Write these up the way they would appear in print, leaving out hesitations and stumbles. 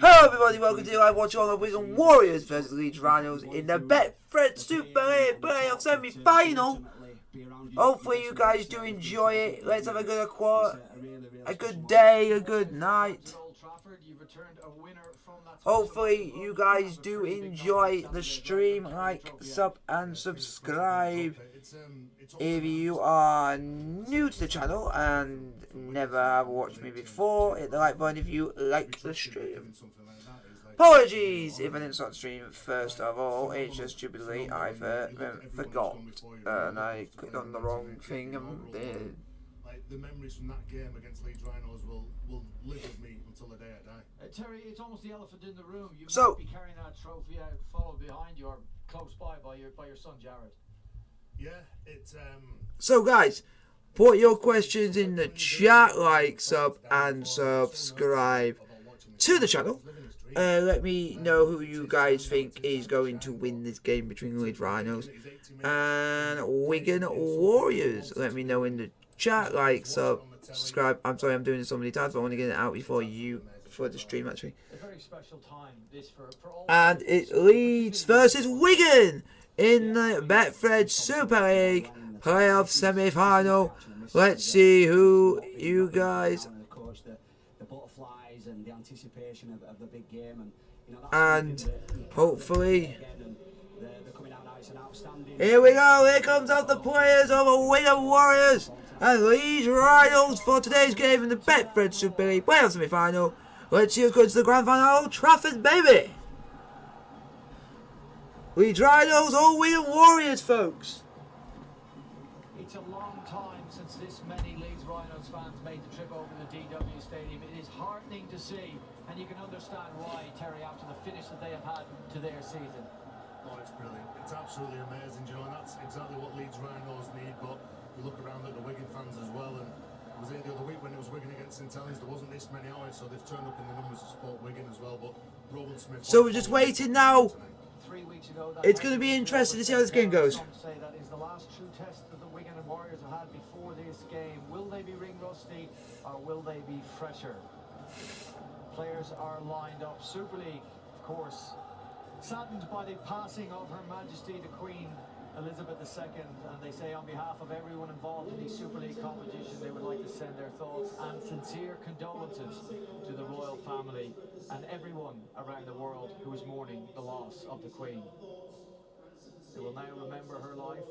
Hello everybody, welcome to live watch on Wigan Warriors versus Leeds Rhinos in the Betfred Super League playoff semi-final. Hopefully you guys do enjoy it. Let's have a good day, a good night. Hopefully you guys do enjoy the stream. Like, sub and subscribe. If you are new to the channel and never have watched me before, hit the like button if you like the stream. Apologies if I didn't start the stream first of all, it's just stupidly I forgot and I clicked on the wrong thing and the memories from that game against Leeds Rhinos will live with me until the day I die. Terry, it's almost the elephant in the room. You So, might be carrying that trophy out, followed behind you or close by your son Jared. Yeah, it's So guys, put your questions in the chat, like, sub and subscribe to the channel. Let me know who you guys think is going to win this game between Leeds Rhinos and Wigan Warriors. Let me know in the chat, like, sub, subscribe. I'm sorry I'm doing this so many times, but I want to get it out before the stream actually. A very special time this for all. And it's Leeds versus Wigan in the Betfred Super League playoff semi-final. Let's see who you guys and hopefully here we go. Here comes out the players of the Wigan Warriors and Leeds Rhinos for today's game in the Betfred Super League playoff semi-final. Let's see who goes to the grand final. Old Trafford, baby. Leeds Rhinos or Wigan Warriors, folks. It's a long time since this many Leeds Rhinos fans made the trip over the DW Stadium. It is heartening to see, and you can understand why, Terry, after the finish that they have had to their season. oh, it's brilliant. It's absolutely amazing, you know, and that's exactly what Leeds Rhinos need. But you look around at the Wigan fans as well, and I was here the other week when it was Wigan against St Helens. There wasn't this many hours, so they've turned up in the numbers to support Wigan as well. But Rowan Smith. So we're just waiting now. 3 weeks ago, It's going to be interesting to see how this game goes. Some say that is the last true test that the Wigan Warriors have had before this game. Will they be ring rusty or will they be fresher? Players are lined up. Super League, of course, saddened by the passing of Her Majesty the Queen Elizabeth II, and they say on behalf of everyone involved in the Super League competition they would like to send their thoughts and sincere condolences to the royal family and everyone around the world who is mourning the loss of the Queen. They will now remember her life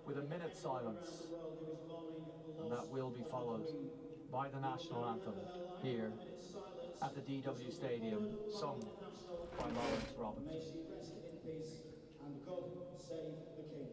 with a minute's silence, and that will be followed by the national anthem here at the DW Stadium, sung by Lawrence Robinson. And God save the King.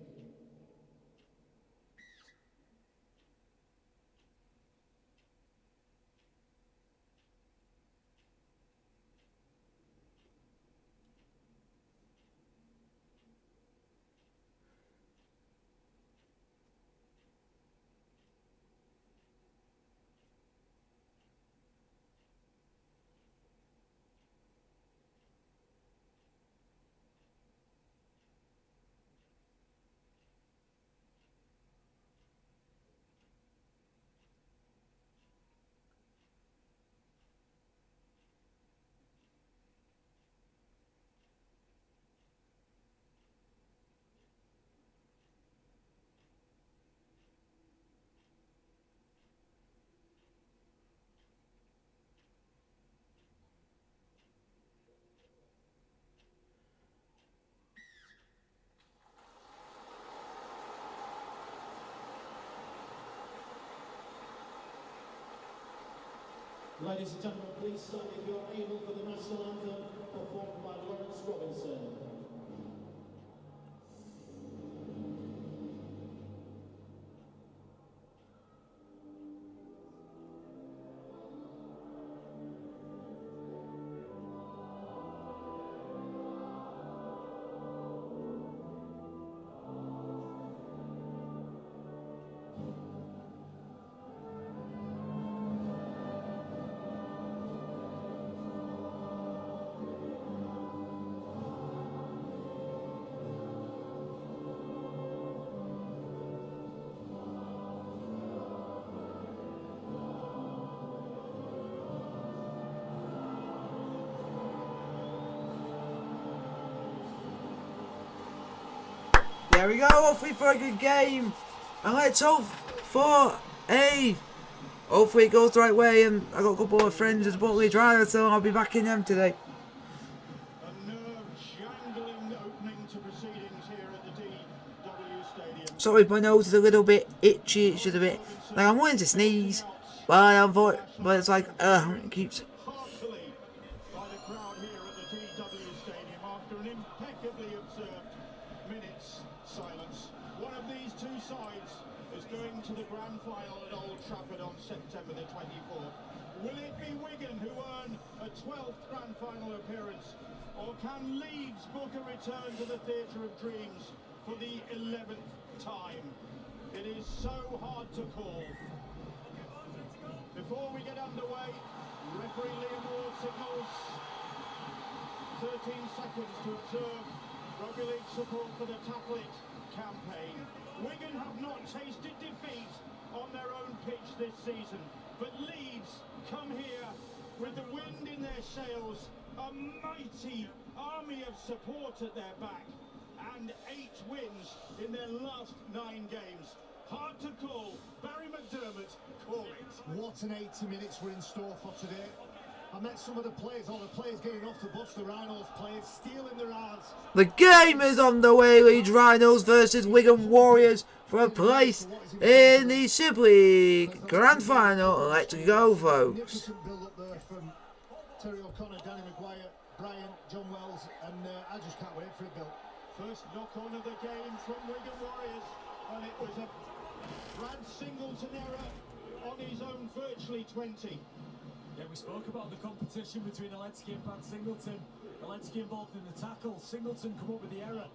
Ladies and gentlemen, please stand if you're able for the national anthem performed by Lawrence Robinson. There we go, hopefully for a good game. And let's hope for a... Hopefully it goes the right way, and I got a couple of friends who support Leeds Rhinos, so I'll be backing them today. A nerve-jangling opening to proceedings here at the DW Stadium. Sorry if my nose is a little bit itchy, it's just a bit... Like I'm wanting to sneeze, but it's like, it keeps... Heartily by the crowd here at the DW Stadium after an impeccably observed minute's silence. One of these two sides is going to the grand final at Old Trafford on September the 24th. Will it be Wigan who earn a 12th grand final appearance, or can Leeds book a return to the theatre of dreams for the 11th time? It is so hard to call. Before we get underway, referee Liam Ward signals 13 seconds to observe Rugby League support for the Tackle It campaign. Wigan have not tasted defeat on their own pitch this season, but Leeds come here with the wind in their sails, a mighty army of support at their back, and 8 wins in their last 9 games. Hard to call. Barry McDermott, call it. What an 80 minutes we're in store for today. I met some of the players, all the players getting off the bus, the Rhinos players, stealing their hearts. The game is on the way, Leeds Rhinos versus Wigan Warriors for a place in the Super League Grand Final. Let's go, folks. Magnificent build-up there from Terry O'Connor, Danny Maguire, Brian, John Wells, and I just can't wait for it, Bill. First knock-on of the game from Wigan Warriors, and it was a Brad Singleton error on his own virtually 20. Yeah, we spoke about the competition between Aletsky and Brad Singleton. Aletsky involved in the tackle. Singleton come up with the error,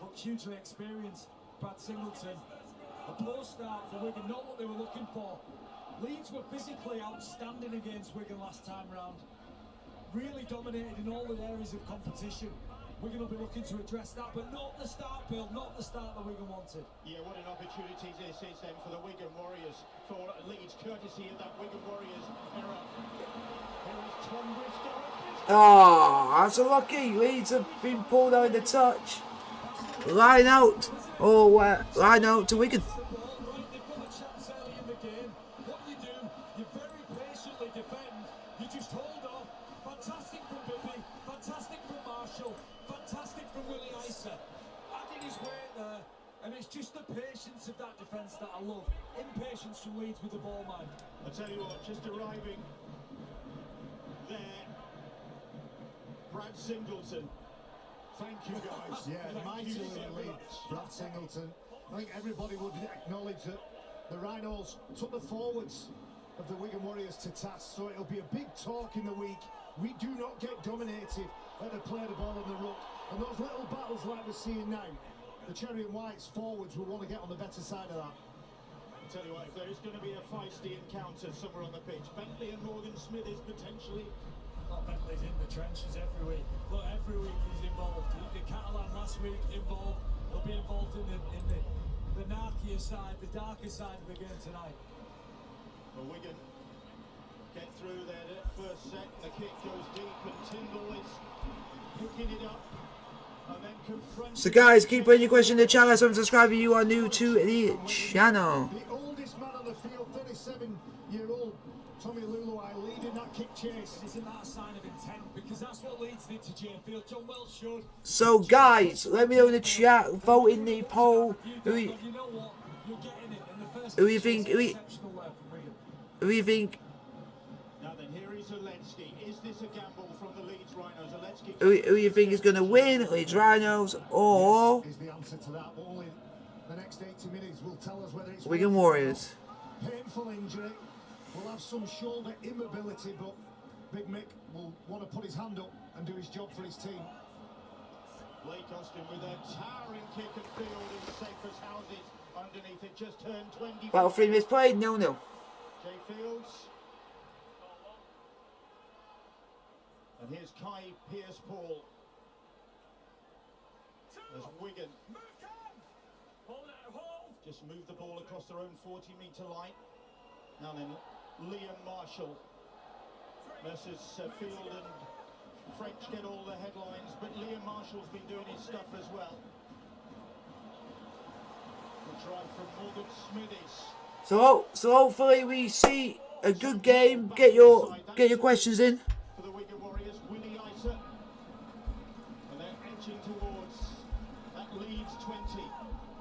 but hugely experienced Brad Singleton. A poor start for Wigan, not what they were looking for. Leeds were physically outstanding against Wigan last time round. Really dominated in all the areas of competition. Wigan will be looking to address that, but not the start, Bill, not the start that Wigan wanted. Yeah, what an opportunity this is then for the Wigan Warriors, for Leeds, courtesy of that Wigan Warriors error. Here is Tom Bristow. Oh, that's unlucky. Leeds have been pulled out of the touch. Line out. Oh, line out to Wigan. They've got a chance early in the game. What you do, you very patiently defend. You just hold off. Fantastic from Bibby, fantastic from Marshall, fantastic from Willie Isa. Adding his weight there, and it's just the patience of that defence that I love. Impatience from Leeds with the ball, man. I tell you what, just arriving there, Brad Singleton. Thank you, guys. Yeah, Thank mighty you so lead, much. Brad Singleton. I think everybody would acknowledge that the Rhinos took the forwards of the Wigan Warriors to task, so it'll be a big talk in the week. We do not get dominated when they play the ball on the ruck, and those little battles like we're seeing now, the Cherry and White's forwards will want to get on the better side of that. I tell you what, if there is going to be a feisty encounter somewhere on the pitch, Bentley and Morgan Smithers potentially. Well, Bentley's in the trenches every week. Look, every week he's involved. The Catalan last week involved. He'll be involved in the narkier side, the darker side of the game tonight. Well, Wigan get through there at first set. The kick goes deep, and Tyndall is picking it up. And then confronting. So guys, keep putting your question in the channel. So subscribe if you are new to the channel. The oldest man on the field, 37-year-old Tommy Luluai, leading that kick chase. Isn't that a sign of intent? Because that's what Leeds did to Jayfield. John Wells should. So guys, let me know in the chat, vote in the poll. You know what? You're getting it in the first. Who you think? Exceptional there from Wigan. Who you think? Now then, here is Aletsky. Is this a gamble from the Leeds Rhinos? Aletsky. Who you think is going to win? Leeds Rhinos or Is the answer to that, but only the next 80 minutes will tell us whether it's Wigan Warriors? painful injury. We'll have some shoulder immobility, but Big Mick will want to put his hand up and do his job for his team. Blake Austin with a towering kick and field in safe as houses underneath it. Just turned 20. Well, 3 minutes played, 0-0. Jay Fields. And here's Kai Pierce-Paul. As Wigan just move the ball across their own 40-metre line. Now then, Liam Marshall versus Field and French get all the headlines, but Liam Marshall's been doing his stuff as well. So hopefully we see a good game. Get your questions in. For the Wigan Warriors, Willie Isa. And they're edging towards that Leeds 20,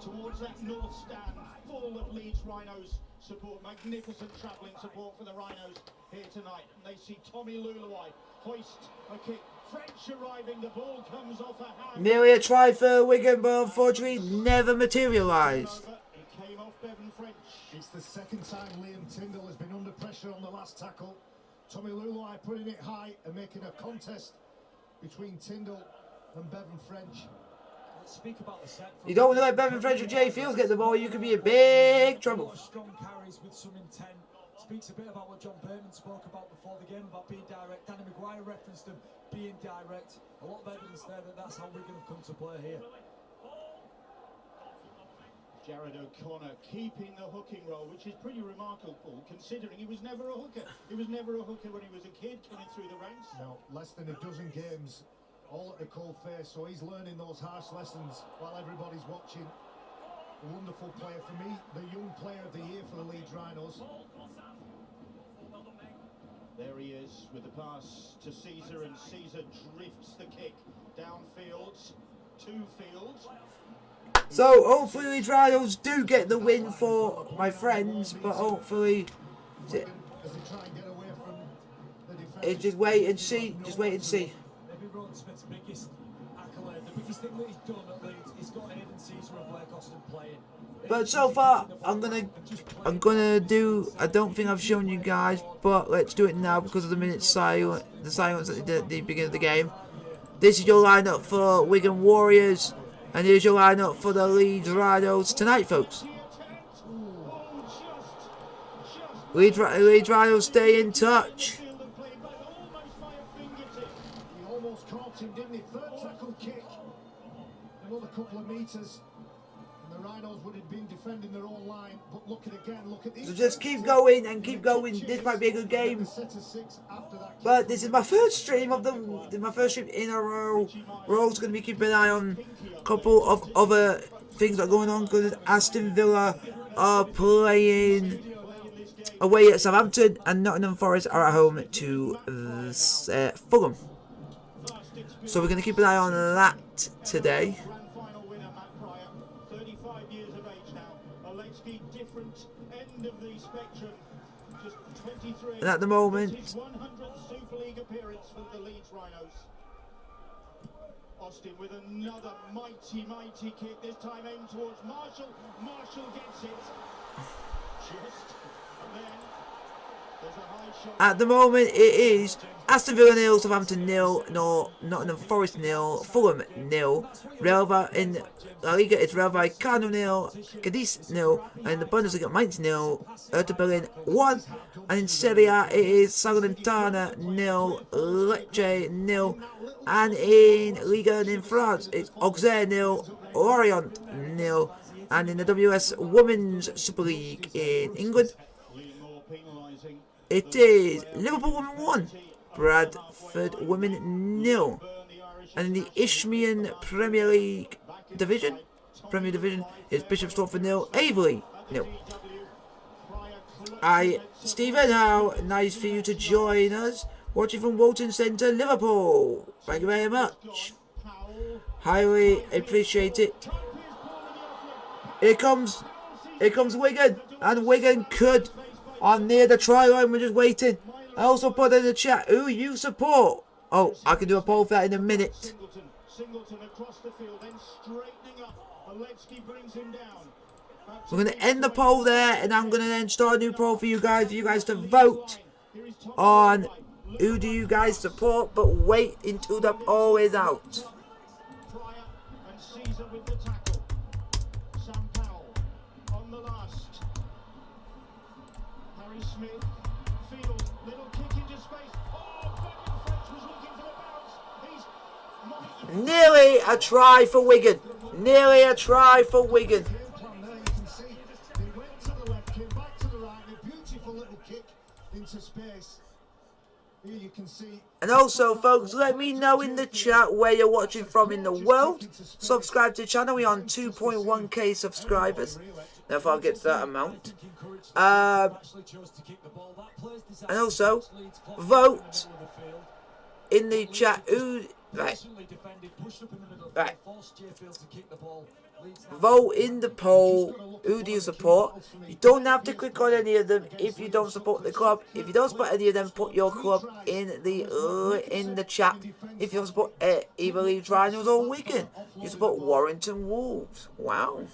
towards that North stand, full of Leeds Rhinos support. Magnificent travelling support for the Rhinos here tonight. And they see Tommy Luluai hoist a kick. French arriving, the ball comes off a hand. Nearly a try for Wigan, but unfortunately never materialised. It came off Bevan French. It's the second time Liam Tyndall has been under pressure on the last tackle. Tommy Luluai putting it high and making a contest between Tyndall and Bevan French. Let's speak about the set. You don't want to let Bevan French or Jay Fields get the ball, you could be in big trouble. Strong carries with some intent. Speaks a bit about what John Berman spoke about before the game, about being direct. Danny Maguire referenced him being direct. A lot of evidence there that that's how Wigan have come to play here. Jared O'Connor keeping the hooking role, which is pretty remarkable considering he was never a hooker. He was never a hooker when he was a kid coming through the ranks. Now, less than a dozen games, all at the cold face, so he's learning those harsh lessons while everybody's watching. A wonderful player for me, the young player of the year for the Leeds Rhinos. There he is with the pass to Caesar, and Caesar drifts the kick downfield to Fields. So hopefully Leeds Rhinos do get the win for my friends, but hopefully As they try and get away from the defence. it's just wait and see. Just wait and see. Maybe Rowan Smith's biggest accolade, the biggest thing that he's done at Leeds, he's got Aidan Caesar and Blair Costin playing. But so far, I'm gonna do. I don't think I've shown you guys, but let's do it now because of the minute silence. The silence at the beginning of the game. This is your lineup for Wigan Warriors, and here's your lineup for the Leeds Rhinos tonight, folks. Leeds Rhinos stay in touch. He almost caught him, didn't he? Third tackle kick. Another couple of metres. And the Rhinos would have been defending their own line. But look at again, look at this. So just keep going and keep going. This might be a good game. But this is my first stream of my first stream in a row. We're also going to be keeping an eye on a couple of other things that are going on. Because Aston Villa are playing away at Southampton, and Nottingham Forest are at home to Fulham. So we're going to keep an eye on that today. And at the moment, Super League appearance for the Leeds Rhinos. Austin with another mighty kick, this time aimed towards Marshall. Marshall gets it. And then there's a high shot. at the moment, it is Aston Villa 0, Southampton 0, Nottingham Forest 0, Fulham 0. In La Liga, it's Real Vallecano 0, Cadiz 0, and in the Bundesliga, Mainz 0, Hertha Berlin 1, and in Serie A, it is Salernitana 0, Lecce 0, and in Liga in France, it's Auxerre 0, Lorient 0, and in the WS Women's Super League in England, it is Liverpool Women 1, Bradford Women 0, and in the Isthmian Premier Division, it's Bishop Stortford 0, Avery 0. Stephen, how nice for you to join us, watching from Walton Centre, Liverpool. Thank you very much. Highly appreciate it. Here comes Wigan, and Wigan are near the try line. We're just waiting. I also put in the chat who you support. Oh, I can do a poll for that in a minute. Singleton across the field, then straightening up. Alexki brings him down. We're going to end the poll there, and I'm going to then start a new poll for you guys to vote on who do you guys support. But wait until the poll is out. Pryor and Caesar with the tackle. Sam Powell on the last. Harry Smith. Field, little kick into space. Oh, Bevan French was looking for the bounce. He's Nearly a try for Wigan. Nearly a try for Wigan. Plan there, you can see they went to the left, came back to the right, a beautiful little kick into space. Here you And also, folks, let me know in the chat where you're watching from in the world. Subscribe to the channel. We're on 2.1k subscribers. Now, if I'll get to that amount. And also, vote in the chat. Right. Vote in the poll. Who do you support? You don't have to click on any of them if you don't support the club. If you don't support any of them, put your club in the chat. If you don't support either Leeds Rhinos or Wigan, you support Warrington Wolves. Wow.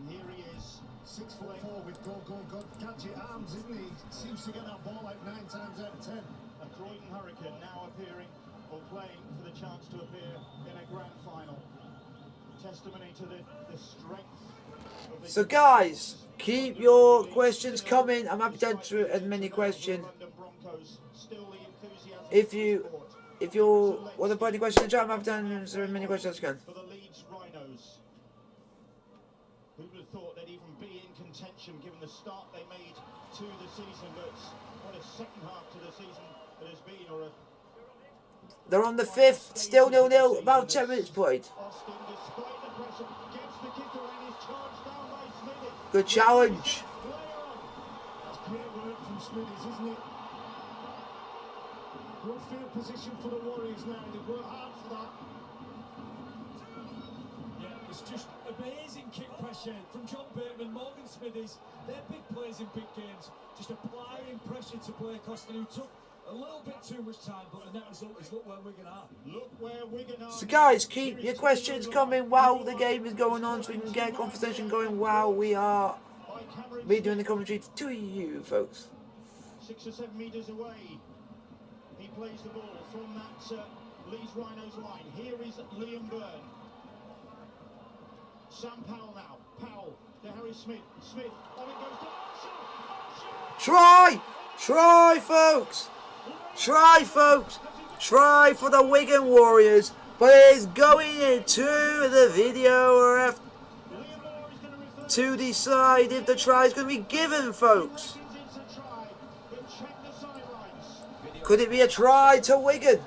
Here he is, 6'4" with good gadget arms, isn't he? Seems to get that ball like 9 times out of 10. A Croydon Hurricane now appearing or playing for the chance to appear in a grand final. Testimony to the strength of the... So guys, keep your questions coming. I'm happy to answer as many questions. If you want to put any questions in the chat, I'm happy to answer as many questions as I can. For the Leeds Rhinos, who would have thought they'd even be in contention given the start they made to the season? But what a second half to the season it has been. They're on the 5th, still 0-0, about 10 minutes played. Austin, despite the pressure, gets the kicker and is charged down by Smithy. Good challenge. That's great work from Smithies, isn't it? Good field position for the Warriors now. They've worked hard for that. Yeah, it's just amazing kick pressure from John Bateman, Morgan Smithies. They're big players in big games. Just applying pressure to Blake Austin, who took a little bit too much time, but the net result is look where Wigan are. Look where Wigan are. So guys, keep your questions coming while the game is going on so we can get conversation going while we are doing the commentary to you folks. 6 or 7 metres away. He plays the ball from that Leeds Rhinos line. Here is Liam Byrne. Sam Powell now. Powell to Harry Smith. Smith on it goes to Marshall. Try! Try, folks! Try, folks! Try for the Wigan Warriors, but it is going into the video ref to decide if the try is going to be given, folks. Could it be a try to Wigan?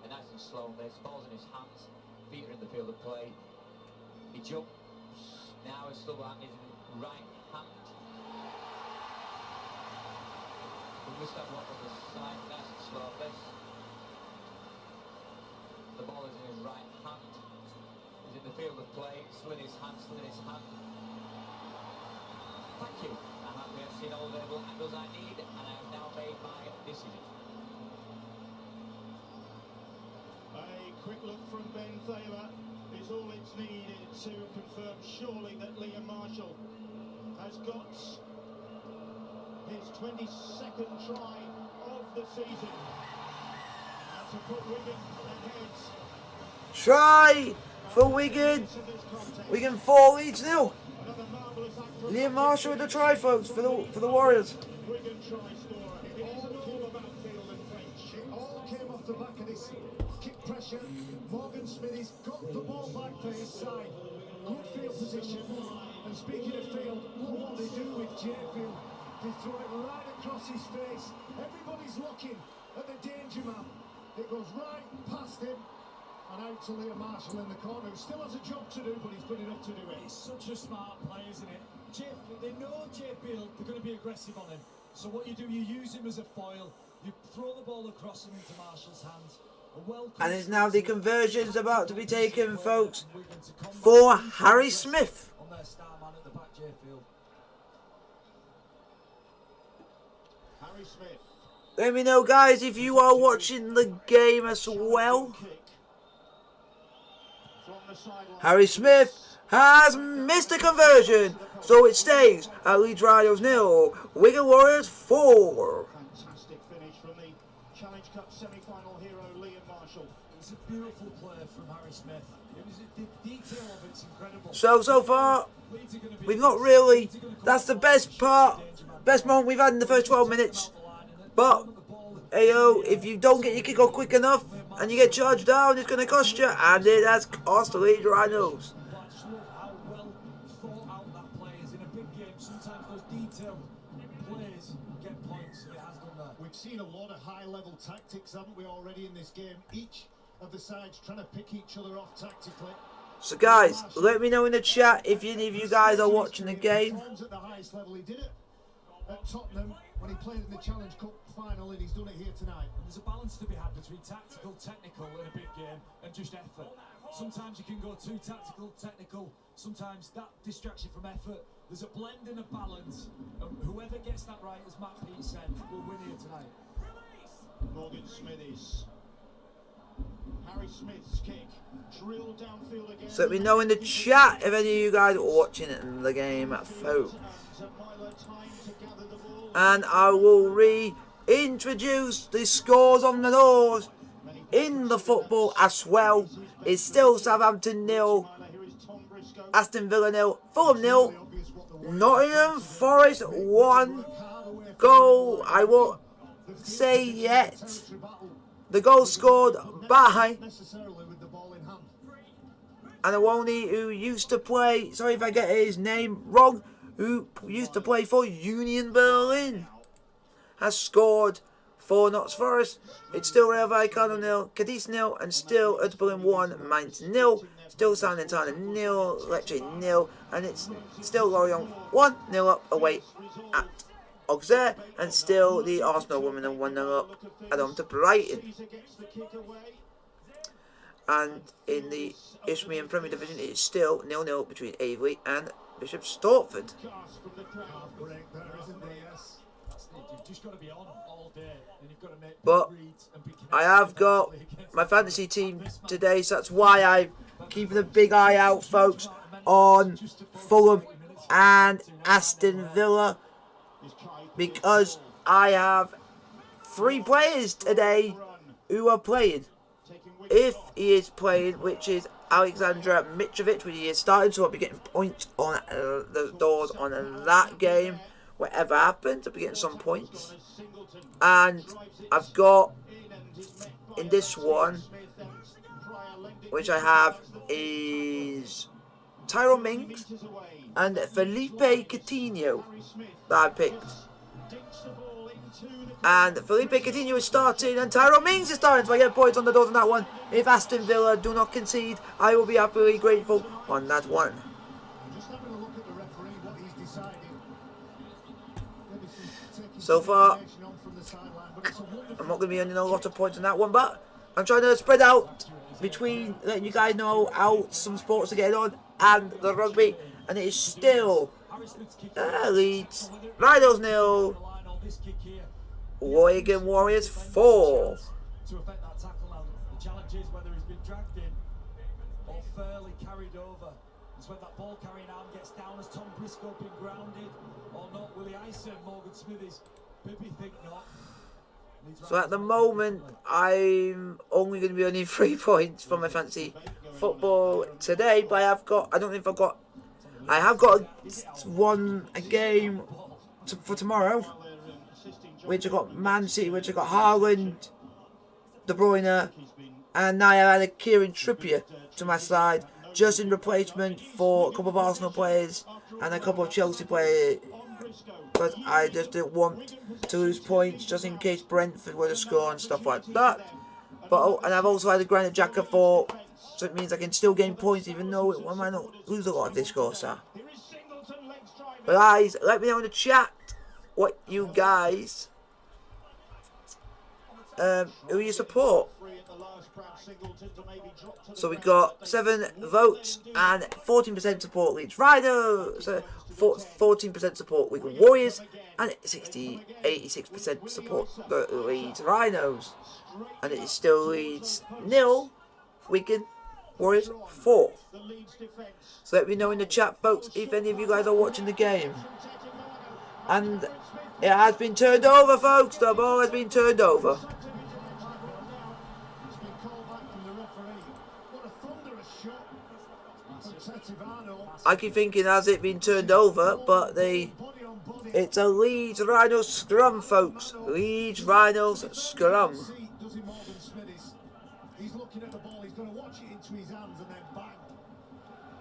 Nice and slow, there's balls in his hands, feet are in the field of play. He jumps, now his still hand is in his right hand. We missed that one on the side, nice and slow this. The ball is in his right hand. He's in the field of play, still in his hand, still in his hand. Thank you. We have seen all the angles I need, and I have now made my decision. A quick look from Ben Thaler is all it's needed to confirm surely that Liam Marshall has got his 22nd try of the season. And to put Wigan ahead. Try for Wigan. Wigan 4, Leeds 0. Another marvellous act. Liam Marshall with the try, folks, for the Warriors. Wigan try scorer. It is all about field and French. It all came off the back of this kick pressure. Morgan Smithies got the ball back for his side. Good field position. And speaking of field, look what they do with Jayfield. They throw it right across his face. Everybody's looking at the danger man. It goes right past him and out to Liam Marshall in the corner, who still has a job to do, but he's good enough to do it. He's such a smart player, isn't it? They know Jayfield, they're going to be aggressive on him. So what you do, you use him as a foil. You throw the ball across him into Marshall's hands. And it's now the conversions about to be taken, folks, for Harry Smith. On their star man at the back, Jayfield. Harry Smith. Let me know, guys, if you are watching the game as well. Harry Smith has missed a conversion, so it stays at Leeds Rhinos 0, Wigan Warriors 4. Fantastic finish from the Challenge Cup semi-final hero Liam Marshall. It was a beautiful play from Harry Smith. It was the detail of it's incredible. So far, we've not really, that's the best part, best moment we've had in the first 12 minutes. But, ayo, if you don't get your kick off quick enough, and you get charged down, it's going to cost you, and it has cost the Leeds Rhinos. But I just love how well thought out that play is. In a big game, sometimes those detailed plays get points, and it has done that. We've seen a lot of high-level tactics, haven't we, already in this game? Each of the sides trying to pick each other off tactically. So guys, let me know in the chat if any of you guys are watching the game. At the highest level, he did it at Tottenham when he played in the Challenge Cup final, and he's done it here tonight. There's a balance to be had between tactical, technical in a big game and just effort. Sometimes you can go too tactical, technical. Sometimes that distracts you from effort. There's a blend and a balance, and whoever gets that right, as Matt Pete said, will win here tonight. Morgan Smithies. Harry Smith's kick drilled downfield again. So let me know in the chat if any of you guys are watching it in the game, folks. And I will reintroduce the scores on the doors in the football as well. It's still Southampton 0, Aston Villa 0, Fulham 0, Nottingham Forest 1 goal. I won't say yet. The goal scored by Anawoni, who used to play, sorry if I get his name wrong, who used to play for Union Berlin, has scored for Notts Forest. It's still Real Vallecano 0, Cadiz 0, and still Berlin 1, Mainz 0, still Salernitana 0, Lecce 0, and it's still Lorient 1-0 up away at Auxerre, and still the Arsenal women are 1-0 up at home to Brighton. And in the Isthmian Premier Division, it's still 0-0 between Avery and Bishop Stortford. But I have got my fantasy team today, so that's why I'm keeping a big eye out, folks, on Fulham and Aston Villa, because I have 3 players today who are playing. If he is playing, which is Alexander Mitrovic, which he is starting, so I'll be getting points on the doors on that game. Whatever happens, I'll be getting some points. And I've got, in this one, which I have, is Tyrone Mings and Felipe Coutinho that I picked. And Felipe Coutinho is starting, and Tyrone Mings is starting, so I get points on the doors on that one. If Aston Villa do not concede, I will be happily grateful on that one. So far, I'm not going to be earning a lot of points on that one, but I'm trying to spread out between letting you guys know how some sports are getting on and the rugby, and it is still Leeds Rhinos 0, Wigan Warriors 4. To affect that tackle now, the challenge is whether he's been dragged in or fairly carried over. It's when that ball carrying arm gets down. Has Tom Briscoe been grounded or not? Will he ice him? Morgan Smithies? Bibby think not. So at the moment, I'm only going to be earning 3 points from my fantasy football today, but I have got, I don't know if I've got, I have got a game for tomorrow, which I got Man City, which I got Haaland, De Bruyne, and now I added Kieran Trippier to my side, just in replacement for a couple of Arsenal players and a couple of Chelsea players, but I just didn't want to lose points, just in case Brentford were to score and stuff like that. But and I've also added Granit Xhaka for, so it means I can still gain points even though I might not lose a lot of this score, sir. But guys, let me know in the chat what you guys who you support. So we got 7 votes and 14% support Leeds Rhinos, 14% support Wigan Warriors, and 86% support the Leeds Rhinos. And it is still Leeds 0, Wigan Warriors 4. So let me know in the chat, folks, if any of you guys are watching the game. And it has been turned over, folks. The ball has been turned over. I keep thinking, has it been turned over? But it's a Leeds Rhinos scrum, folks. Leeds Rhinos scrum. to his hands and then bang.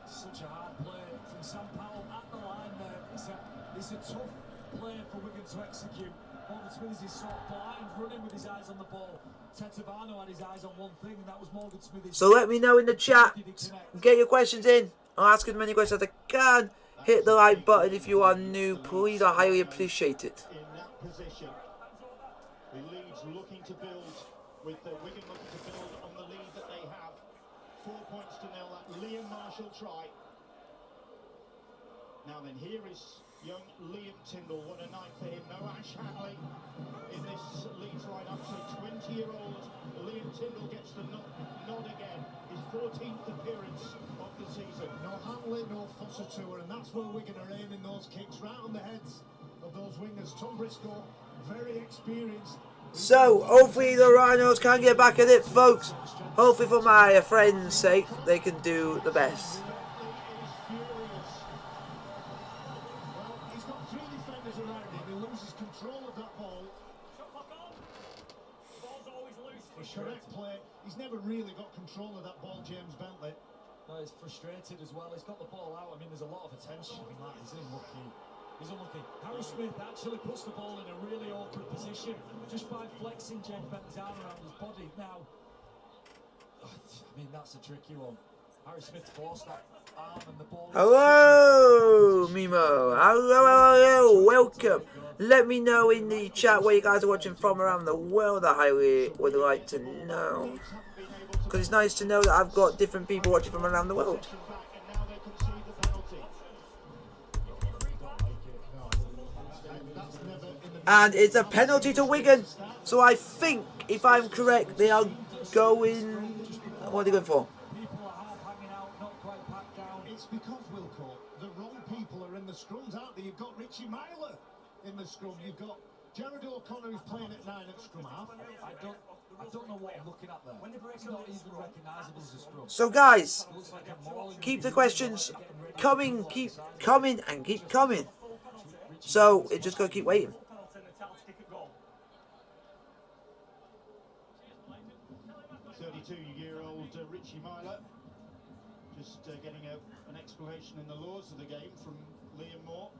Such a hard play from Sam Powell at the line there. It's a tough play for Wigan to execute. Morgan Smith is sort of blind, running with his eyes on the ball. Tetevano had his eyes on one thing, and that was Morgan Smith. So let me know in the chat. Get your questions in. I'll ask as many questions as I can. Hit the like button if you are new, please. I highly appreciate it. In that position, the Leeds looking to build, with the Wigan looking to build on the lead that they have. 4 points to nil. That Liam Marshall try. Now then, here is young Liam Tyndall. What a night for him. No Ash Hanley in this Leeds lineup. So 20-year-old Liam Tyndall gets the nod again. His 14th appearance of the season. No Hanley, no Foster Tour, and that's where Wigan are aiming those kicks right on the heads of those wingers. Tom Briscoe, very experienced. So, hopefully the Rhinos can get back at it, folks. Hopefully for my friends' sake, they can do the best. He's got 3 defenders around him. He loses control of that ball. Correct play. He's never really got control of that ball, James Bentley. No, he's frustrated as well. He's got the ball out. I mean, there's a lot of attention on that. He's unlucky. He's unlucky. Harry Smith actually puts the ball in a really awkward position just by flexing James Bentley's arm around his body. Now, I mean, that's a tricky one. Harry Smith forced that arm and the ball. Hello, Mimo. Hello. Welcome. Let me know in the chat where you guys are watching from around the world. I highly would like to know. Because it's nice to know that I've got different people watching from around the world. And it's a penalty to Wigan. So I think, if I'm correct, they are going... What are they going for? It's because, Wilco, the wrong people are in the scrums, aren't they? You've got Richie Myler in the scrum. You've got Jared O'Connor who's playing at 9 at scrum half. I don't know what I'm looking at there. It's not even recognisable as a scrum. So guys, keep the questions coming, keep coming, and keep coming. So it's just got to keep waiting. 32-year-old Richie Myler just getting an explanation in the laws of the game from Liam Moore.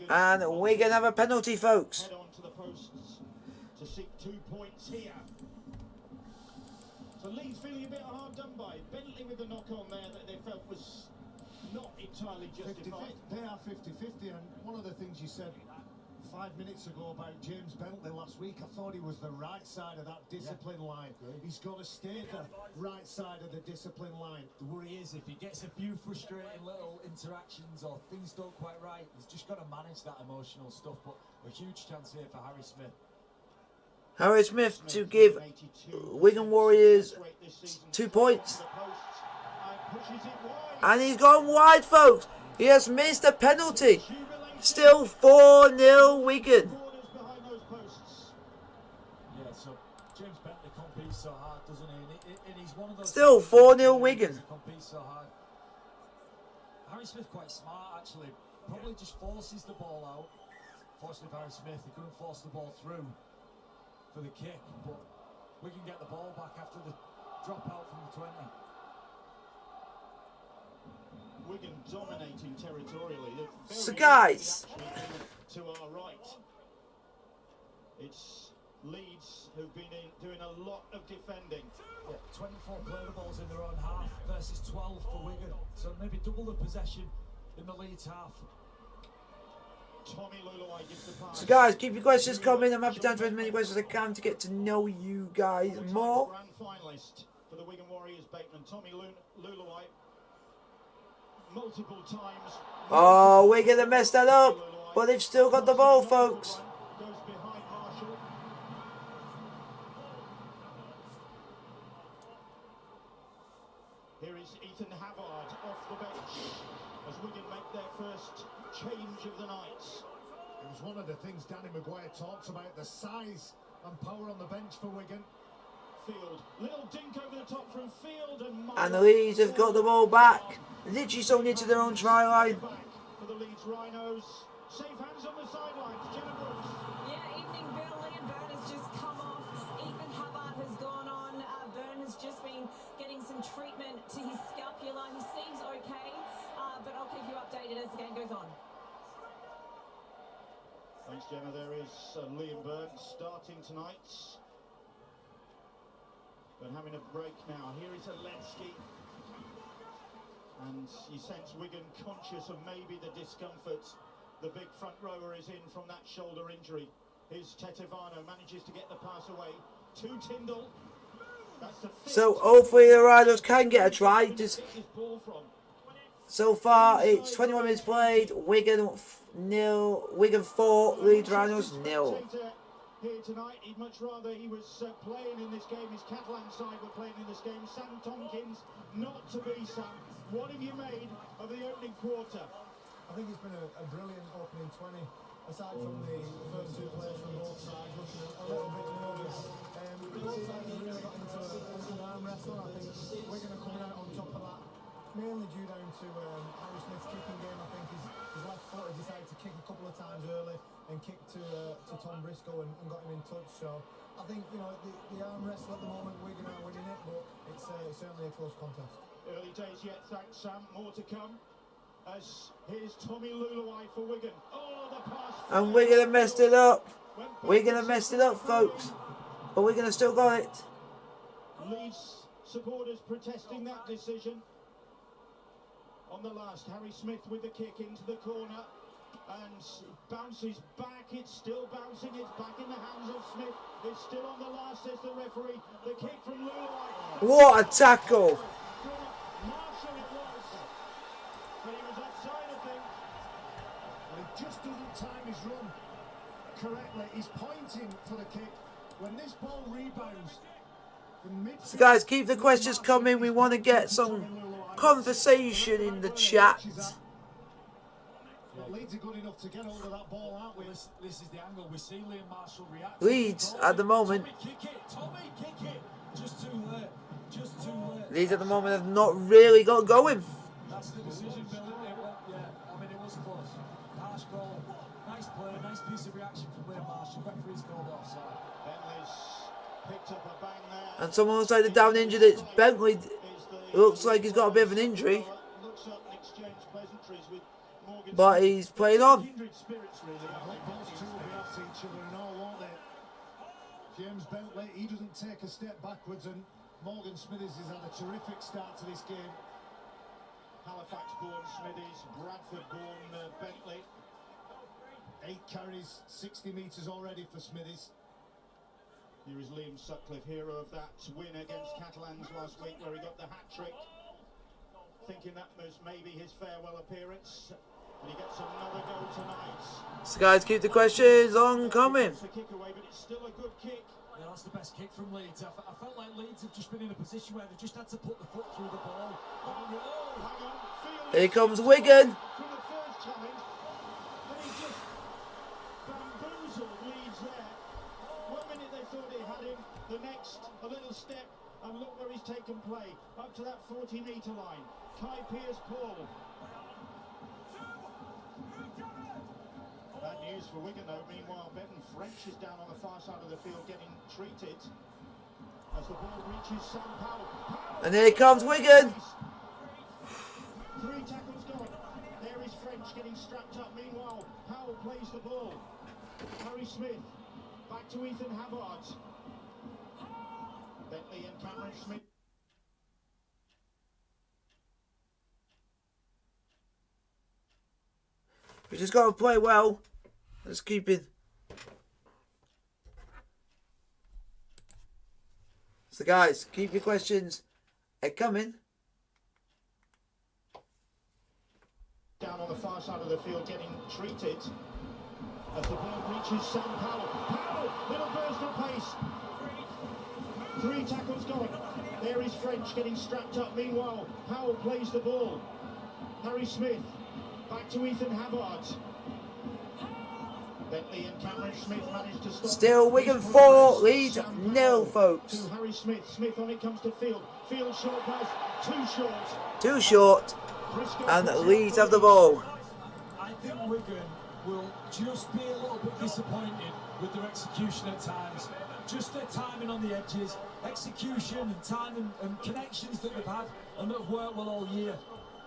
And Wigan have a penalty, folks. Head on to the posts to seek 2 points here. So Leeds feeling a bit hard done by. Bentley with the knock on there that they felt was not entirely justified. They are 50-50, and one of the things you said 5 minutes ago about James Bentley last week, I thought he was the right side of that discipline line. He's got to stay the right side of the discipline line. The worry is if he gets a few frustrating little interactions or things don't quite right, he's just got to manage that emotional stuff. But a huge chance here for Harry Smith. Harry Smith to give Wigan Warriors 2 points. And he's gone wide, folks. He has missed a penalty. Still 4-0 Wigan. Yeah, so James Bentley competes so hard, doesn't he? And he's one of those. Still 4-0 Wigan. Competes so hard. Harry Smith quite smart actually. Probably just forces the ball out. Fortunately for Harry Smith, he couldn't force the ball through for the kick, but we can get the ball back after the drop out from the 20. Wigan dominating territorially. So guys, to our right, it's Leeds who've been doing a lot of defending. Yeah, 24 player balls in their own half versus 12 for Wigan, so maybe double the possession in the Leeds half. Tommy Luluai gives the pass. So guys, keep your questions coming. I'm happy to answer as many questions as I can to get to know you guys more. Grand finalist for the Wigan Warriors, Bateman Tommy Luluai. Multiple times. Oh, we're going to mess that up. But they've still got the ball, folks. Goes behind Marshall. Here is Ethan Havard off the bench as Wigan make their first change of the night. It was one of the things Danny Maguire talks about, the size and power on the bench for Wigan. Field, little dink over the top from Field, And the Leeds have got the ball back. Literally so near to their own try line. Back for the Leeds Rhinos. Safe hands on the sidelines. Jenna Brooks. Yeah, evening Bill. Liam Burn has just come off Thanks, Gemma. There is Liam Burns starting tonight. But having a break now. Here is Aletsky. And you sense Wigan conscious of maybe the discomfort the big front rower is in from that shoulder injury. Here's Tetivano, manages to get the pass away to Tyndall. That's the So hopefully the Rhinos can get a try. Just so far it's 21 minutes played. Wigan 0, Wigan 4, Leeds Rhinos 0. Here tonight, he'd much rather he was playing in this game. His Catalan side were playing in this game. Sam Tompkins, not to be Sam. What have you made of the opening quarter? I think it's been a brilliant opening 20. Aside from the first two players from both sides looking a little bit nervous. Both sides have really got into an arm wrestle. I think we're going to come out on top of that. Mainly due down to Harry Smith's kicking game. I think his left foot decided to kick a couple of times early and kicked to Tom Briscoe and got him in touch. So I think, you know, the arm wrestle at the moment, Wigan are winning it, but it's certainly a close contest. Early days yet, thanks Sam. More to come. As here's Tommy Luluai for Wigan. Oh, the pass. And Wigan have messed it up. Wigan have messed it up, folks. But Wigan have still got it. Leeds supporters protesting that decision. On the last, Harry Smith with the kick into the corner. And bounces back, it's still bouncing, it's back in the hands of Smith. It's still on the last, says the referee. The kick from Luluai. What a tackle! Marshall it was. But he was offside, I think. Well, he just doesn't time his run correctly. He's pointing for the kick. When this ball rebounds, so guys, keep the questions coming. We want to get some conversation in the chat. Leeds are good enough to get hold of that ball, aren't we? This is the angle. We see Liam Marshall react. Leeds at the moment. Tommy, kick it. Just too late. Just too late. Leeds at the moment have not really got going. That's the decision, Bill. Yeah, I mean, it was close. Harsh goal. Nice play, nice piece of reaction from Liam Marshall. Referee's called offside. Bentley's picked up a bang there. And someone looks like they're down injured. It's Bentley. It looks like he's got a bit of an injury. Looks up and exchange pleasantries with Morgan. But he's playing on. Kindred spirits, really. I think those two will be after each other and all, won't they? James Bentley, he doesn't take a step backwards, and Morgan Smithies has had a terrific start to this game. Halifax-born Smithies, Bradford-born Bentley. 8 carries, 60 metres already for Smithies. Here is Liam Sutcliffe, hero of that win against Catalans last week where he got the hat-trick. Thinking that was maybe his farewell appearance. And he gets another goal tonight. So guys, keep the questions on coming. It's a kick away, but it's still a good kick. Yeah, that's the best kick from Leeds. I felt like Leeds have just been in a position where they've just had to put the foot through the ball. Hang on. Here comes Wigan. From the first challenge. And he just bamboozled Leeds there. 1 minute they thought they had him. The next, a little step. And look where he's taken play. Up to that 40-metre line. Kai Pearce-Paul. Bad news for Wigan though. Meanwhile, Bevan French is down on the far side of the field getting treated. As the ball reaches Sam Powell. And here comes Wigan. 3 tackles going. There is French getting strapped up. Meanwhile, Powell plays the ball. Harry Smith. Back to Ethan Havard. Bentley and Cameron Smith. We just got to play well. Let's keep it. So guys, keep your questions coming. Down on the far side of the field getting treated. As the ball reaches Sam Powell. Powell, little burst of pace. 3 tackles going. There is French getting strapped up. Meanwhile, Powell plays the ball. Harry Smith. Back to Ethan Havard. Bentley and Cameron Smith managed to stop. Still Wigan 4, Leeds 0, folks. To Harry Smith. Smith on it comes to Field. Field short pass. Too short. Too short. And Leeds have the ball. I think Wigan will just be a little bit disappointed with their execution at times. Just their timing on the edges, execution and time and connections that they've had and that have worked well all year.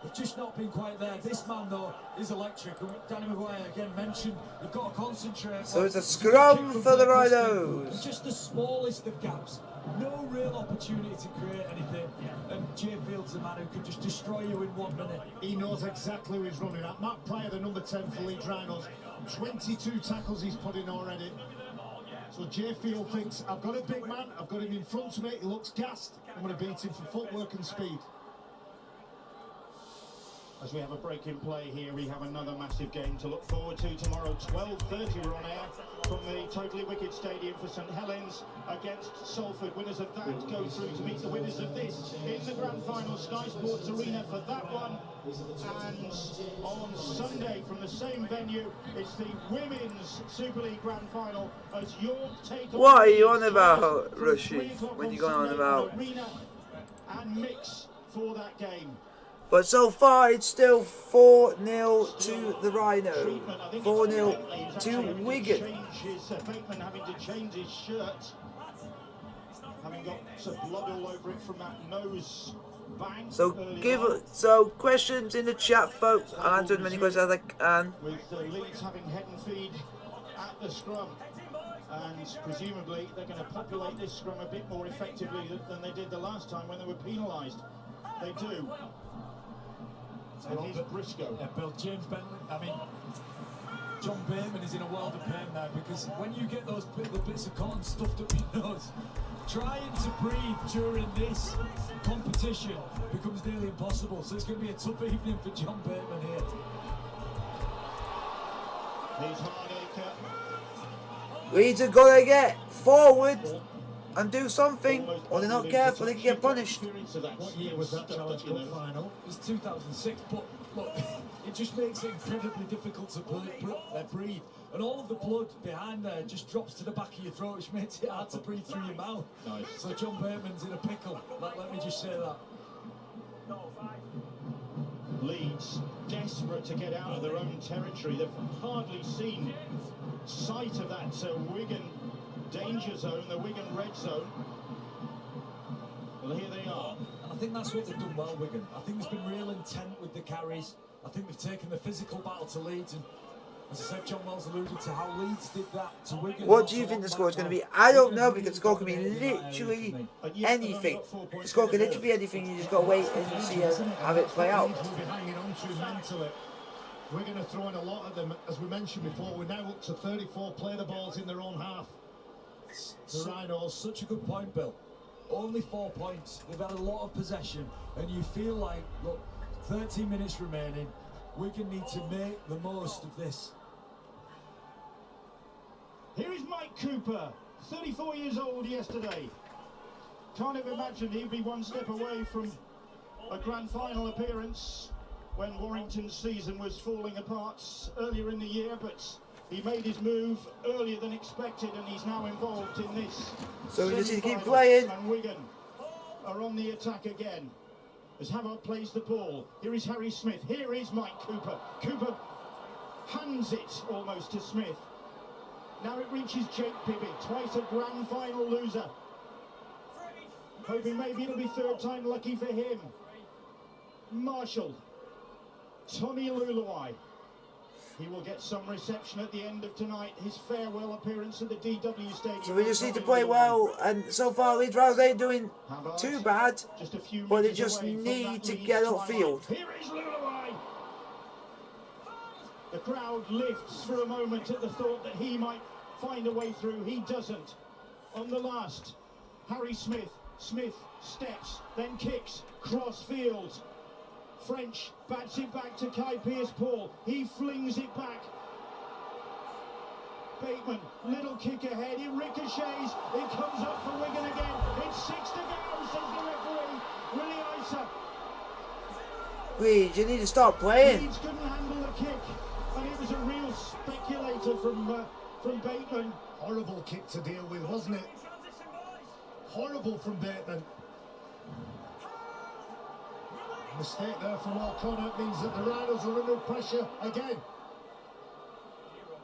have just not been quite there. This man, though, is electric. And Danny Maguire again mentioned you've got to concentrate. So it's a scrum for the Rhinos. Just the smallest of gaps. No real opportunity to create anything. And Jay Field's the man who could just destroy you in 1 minute. He knows exactly who he's running at. Matt Pryor, the number 10 for Leeds Rhinos, 22 tackles he's put in already. So Jay Field thinks, I've got a big man, I've got him in front of me, he looks gassed, I'm going to beat him for footwork and speed. As we have a break in play here, we have another massive game to look forward to tomorrow. 12:30 we're on air from the Totally Wicked Stadium for St Helens against Salford. Winners of that go through to meet the winners of this in the grand final, Sky Sports Arena for that one. And on Sunday from the same venue, it's the Women's Super League grand final as York take on... What are you on about, Rushy, when you're going on about? Arena and mix for that game. But so far, it's still 4-0 to the Rhino. 4-0 to Wigan. Bateman having to change his shirt, having got some blood all over it from that nose bang. So questions in the chat, folks. I'll answer as many questions as I can. With Leeds having head and feed at the scrum, and presumably they're going to populate this scrum a bit more effectively than they did the last time when they were penalised. They do. And here's Briscoe. Yeah, Bill, James Bentley, I mean, John Bateman is in a world of pain now, because when you get those little bits of cotton stuffed up your nose, trying to breathe during this competition becomes nearly impossible. So it's going to be a tough evening for John Bateman here. Here's Hardacre. Leeds are going to get forward and do something, or they're not careful, they can get punished. What year was that Challenge Cup final? It was 2006, but look, it just makes it incredibly difficult to breathe. And all of the blood behind there just drops to the back of your throat, which makes it hard to breathe through your mouth. Nice. So John Bateman's in a pickle, let me just say that. Leeds desperate to get out of their own territory. They've hardly seen sight of that Wigan danger zone, the Wigan red zone. Well, here they are. And I think that's what they've done well, Wigan. I think there's been real intent with the carries. I think they've taken the physical battle to Leeds, and as I said, John Wells alluded to how Leeds did that to Wigan. What do you think the score is going to be? I don't know, because the score can be literally anything. The score can literally be anything. You just got to wait and see how it play out. We'll be hanging on to mentally. We're going to throw in a lot of them. As we mentioned before, we're now up to 34 play the balls in their own half. The Rhinos. Such a good point, Bill. Only 4 points. They've had a lot of possession, and you feel like, look, 13 minutes remaining. Wigan need to make the most of this. Here is Mike Cooper, 34 years old yesterday. Can't have imagined he'd be one step away from a grand final appearance when Warrington's season was falling apart earlier in the year, but he made his move earlier than expected, and he's now involved in this. So we just need to keep playing. And Wigan are on the attack again as Havard plays the ball. Here is Harry Smith. Here is Mike Cooper. Cooper hands it almost to Smith. Now it reaches Jake Bibby, twice a grand final loser. Hoping maybe it'll be third time lucky for him. Marshall. Tommy Luluai. He will get some reception at the end of tonight, his farewell appearance at the DW Stadium. So we just need to play well, and so far Leeds Rhinos ain't doing too bad, but they just need to get upfield. Here is Luluai. The crowd lifts for a moment at the thought that he might find a way through. He doesn't. On the last, Harry Smith. Smith steps, then kicks, cross field. French bats it back to Kai Pearce-Paul. He flings it back. Bateman, little kick ahead. It ricochets. It comes up for Wigan again. It's 6 to go, says the referee. Willie Isa. Leeds, you need to start playing. Leeds couldn't handle the kick, and it was a real speculator from Bateman. Horrible kick to deal with, wasn't it? Horrible from Bateman. Mistake there from O'Connor means that the Rhinos are under pressure again.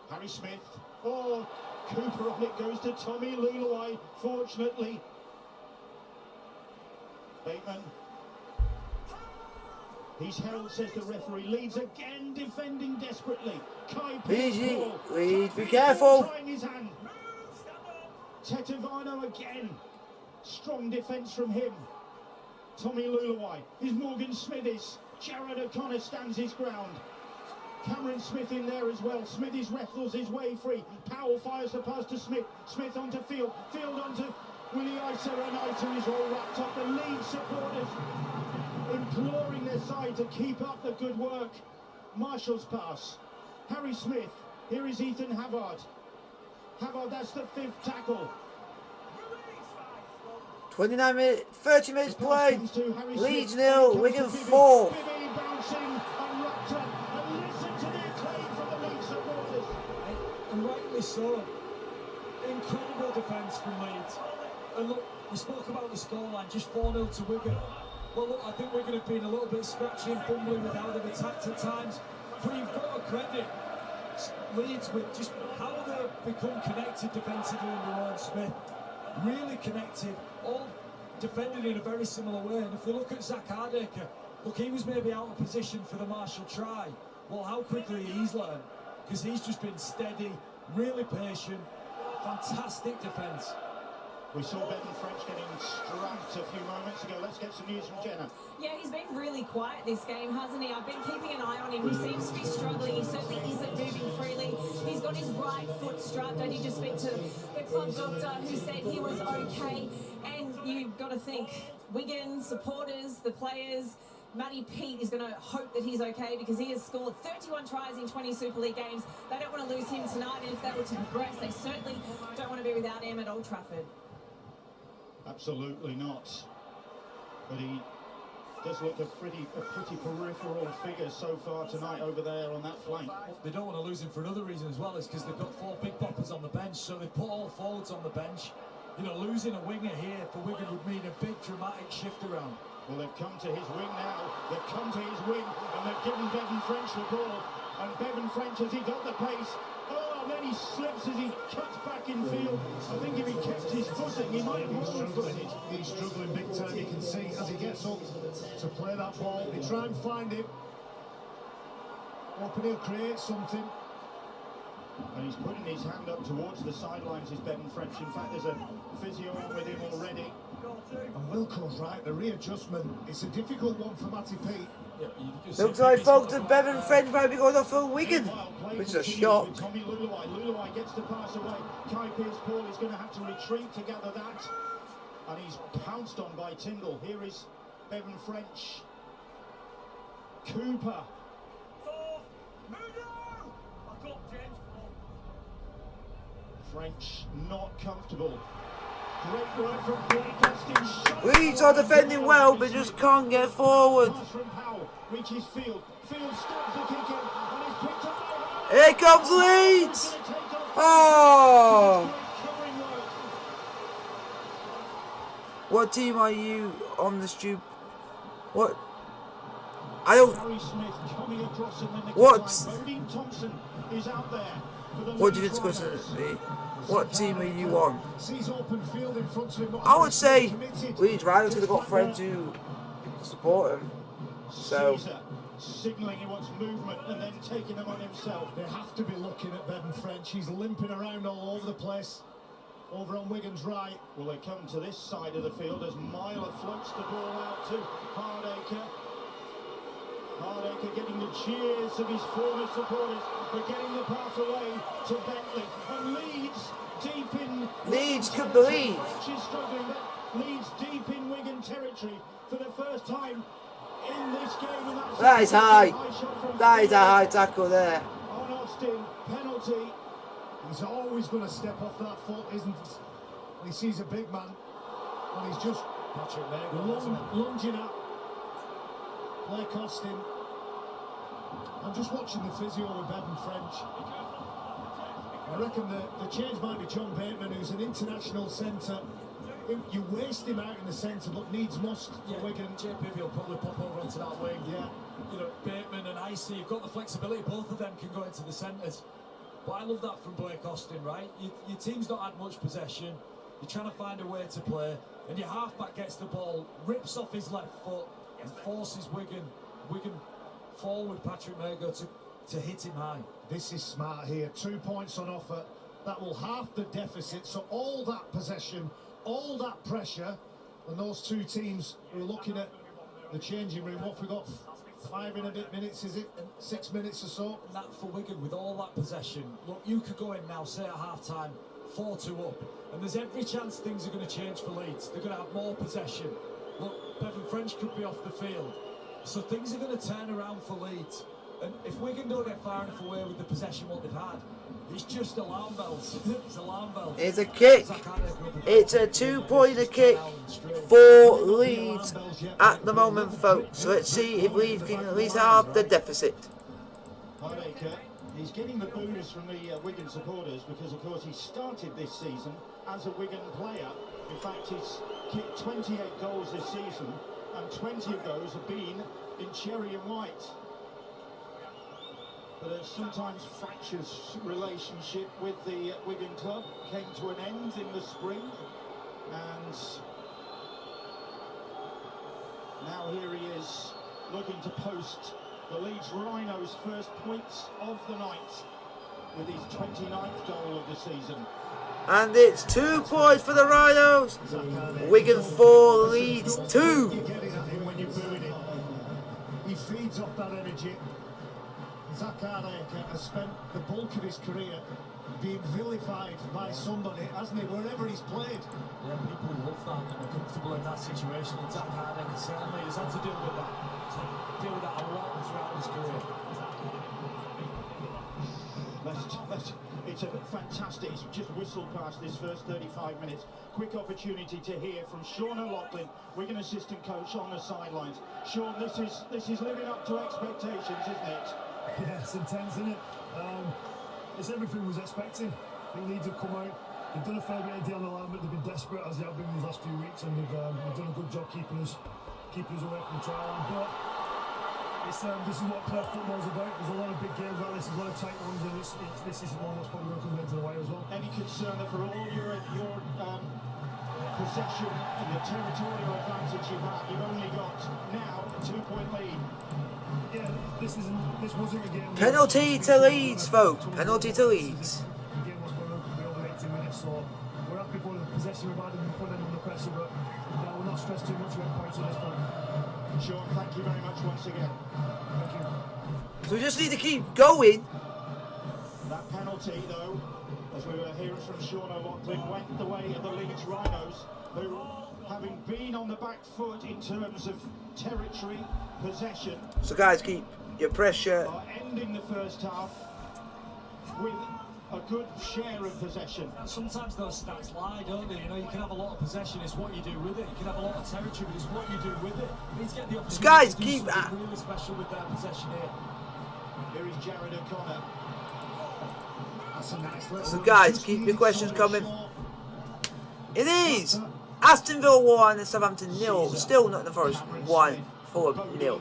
Harry Smith. Oh, Cooper on it goes to Tommy Luluai, fortunately. Bateman. He's held, says the referee. Leeds again defending desperately. Kai Easy, Pierce-Paul. Leeds, be Kai careful. trying his hand. Tetevano again. Strong defence from him. Tommy Luluwai. Here's Morgan Smithies. Jared O'Connor stands his ground. Cameron Smith in there as well. Smithies wrestles his way free. Powell fires the pass to Smith. Smith onto Field. Field onto Willie Isa, and Isa is all wrapped up. The Leeds supporters imploring their side to keep up the good work. Marshall's pass. Harry Smith. Here is Ethan Havard. Havard, that's the 5th tackle. 29 minutes, 30 minutes The pass played. comes to Harry Leeds Smith. 0, Comes Wigan to Bibby. 4. Bibby bouncing and wrapped up. And listen to the acclaim from the Leeds supporters. And rightly so. Incredible defence from Leeds. And look, we spoke about the scoreline, just 4-0 to Wigan. Well, look, I think Wigan have been a little bit scratchy and fumbling with how they've attacked at times. But you've got to credit Leeds with just how they've become connected defensively under Ron Smith. Really connected, all defended in a very similar way. And if we look at Zach Hardaker, look, he was maybe out of position for the Marshall try. Well, how quickly he's learned, because he's just been steady, really patient, fantastic defence. We saw Bevan French getting strapped a few moments ago. Let's get some news from Jenna. Yeah, he's been really quiet this game, hasn't he? I've been keeping an eye on him. He seems to be struggling. He certainly isn't moving freely. He's got his right foot strapped. I did just speak to the club doctor who said he was okay. And you've got to think, Wigan supporters, the players, Matty Pete is going to hope that he's okay because he has scored 31 tries in 20 Super League games. They don't want to lose him tonight, and if they were to progress, they certainly don't want to be without him at Old Trafford. Absolutely not. But he does look a pretty peripheral figure so far tonight over there on that flank. They don't want to lose him for another reason as well, is because they've got 4 big boppers on the bench, so they put all forwards on the bench. You know, losing a winger here for Wigan would mean a big dramatic shift around. Well, they've come to his wing now. They've come to his wing, and they've given Bevan French the ball. And Bevan French, has he got the pace? Oh, and then he slips as he cuts back in field. I think if he kept his footing, he might have forward-footed. He's struggling big time, you can see, as he gets up to play that ball. They try and find him. Hoping he'll create something. And he's putting his hand up towards the sidelines, is Bevan French. In fact, there's a physio on with him already. And Wilco's right, the readjustment, it's a difficult one for Matty Pete. Yeah, Looks like folks that Bevan French might be going off for Wigan, which is a shock. Tommy Luluwai. Luluwai gets the pass away. Kai Pierce-Paul is going to have to retreat to gather that. And he's pounced on by Tyndall. Here is Bevan French. Cooper. French not comfortable. Great work from broadcasting. Leeds are defending well, but just can't get forward. Pass from Powell. Reaches Field. Field stops the kick in and is picked up by Here comes Leeds! Oh! covering work. What team are you on the stoop? What? I don't. Harry Smith coming across and then the What? Bodine Thompson is out there for the What do you Leeds think it's going Rhinos. to be? What team are you on? Sees open field in front of him. I would say Committed. Leeds Rhinos have got friends who support him. So, Caesar signalling he wants movement and then taking them on himself. They have to be looking at Bevan French. He's limping around all over the place. Over on Wigan's right. Well, they come to this side of the field as Myler floats the ball out to Hardaker. Hardaker getting the cheers of his former supporters, but getting the pass away to Bentley. And Leeds deep in... Leeds could believe. French is struggling, but Leeds deep in Wigan territory for the first time in this game. And that's that is high. shot from That is a Field. high tackle there. On Austin, penalty. He's always going to step off that foot, isn't he? He sees a big man, and he's just lunging at Blake Austin. I'm just watching the physio with Bevan French. I reckon the change might be John Bateman, who's an international centre. You waste him out in the centre, but needs must for Wigan. JPB will probably pop over onto that wing. Yeah. You know, Bateman and Icy, you've got the flexibility. Both of them can go into the centres. But I love that from Blake Austin, right? Your team's not had much possession. You're trying to find a way to play, and your halfback gets the ball, rips off his left foot, and forces Wigan Wigan forward Patrick Mago to hit him high. This is smart here. 2 points on offer. That will halve the deficit. So all that possession, all that pressure, and those two teams who are looking at the changing room. What we got? 5 and a bit minutes, is it? 6 minutes or so? And that for Wigan with all that possession. Look, you could go in now, say at half-time, 4-2 up, and there's every chance things are going to change for Leeds. They're going to have more possession. Look, Betfred French could be off the field. So things are going to turn around for Leeds. And if Wigan don't get far enough away with the possession what they've had, it's just alarm bells. It's alarm bells. It's a kick. It's a 2-pointer kick for Leeds at the moment, folks. So let's see if Leeds can at least halve the deficit. He's getting the boos from the Wigan supporters because, of course, he started this season as a Wigan player. In fact, he's kicked 28 goals this season, and 20 of those have been in cherry and white. But a sometimes fractious relationship with the Wigan club came to an end in the spring, and now here he is looking to post the Leeds Rhinos' first points of the night with his 29th goal of the season. And it's 2 points for the Rhinos. Wigan 4, Leeds 2. You're getting at him when you're booing him. He feeds off that energy. Zach Hardaker has spent the bulk of his career being vilified by somebody, hasn't he, wherever he's played. Yeah, people love that and are comfortable in that situation. And Zach Hardaker certainly has had to deal with that. He's had to deal with that a lot throughout his career. It's a fantastic, it's just whistled past this first 35 minutes. Quick opportunity to hear from Sean O'Loughlin, Wigan assistant coach on the sidelines. Sean, this is living up to expectations, isn't it? Yeah, it's intense, isn't it? It's everything we was expecting. I think Leeds have come out. They've done a fair bit of deal on the line, but they've been desperate as they have been these last few weeks, and they've done a good job keeping us away from the try line. But this is what playoff football is about. There's a lot of big games like this, there's a lot of tight ones, and this is one that's probably going to come into the way as well. Any concern that for all your possession and the territorial advantage you've only got now a 2-point lead? Yeah, this wasn't a game. Penalty to Leeds, folks. Penalty to Leeds. The game was going to be over 80 minutes, so we're happy for the possession we've had and put them under pressure, but we'll not stress too much about points at this point. Sean, thank you very much once again. Thank you. So we just need to keep going. That penalty, though, as we were hearing from Sean O'Loughlin, went the way of the Leeds Rhinos, who, having been on the back foot in terms of territory, possession, So guys, keep your pressure. are ending the first half with a good share of possession. And sometimes those stats lie, don't they? You know, you can have a lot of possession, it's what you do with it. You can have a lot of territory, but it's what you do with it. You need to get the opportunity Guys, to do keep something really special with their possession here. Here is Jared O'Connor. That's a nice little So guys, keep your questions coming. It is Aston Villa 1 and Southampton 0. Still Nottingham Forest 1, Fulham 0.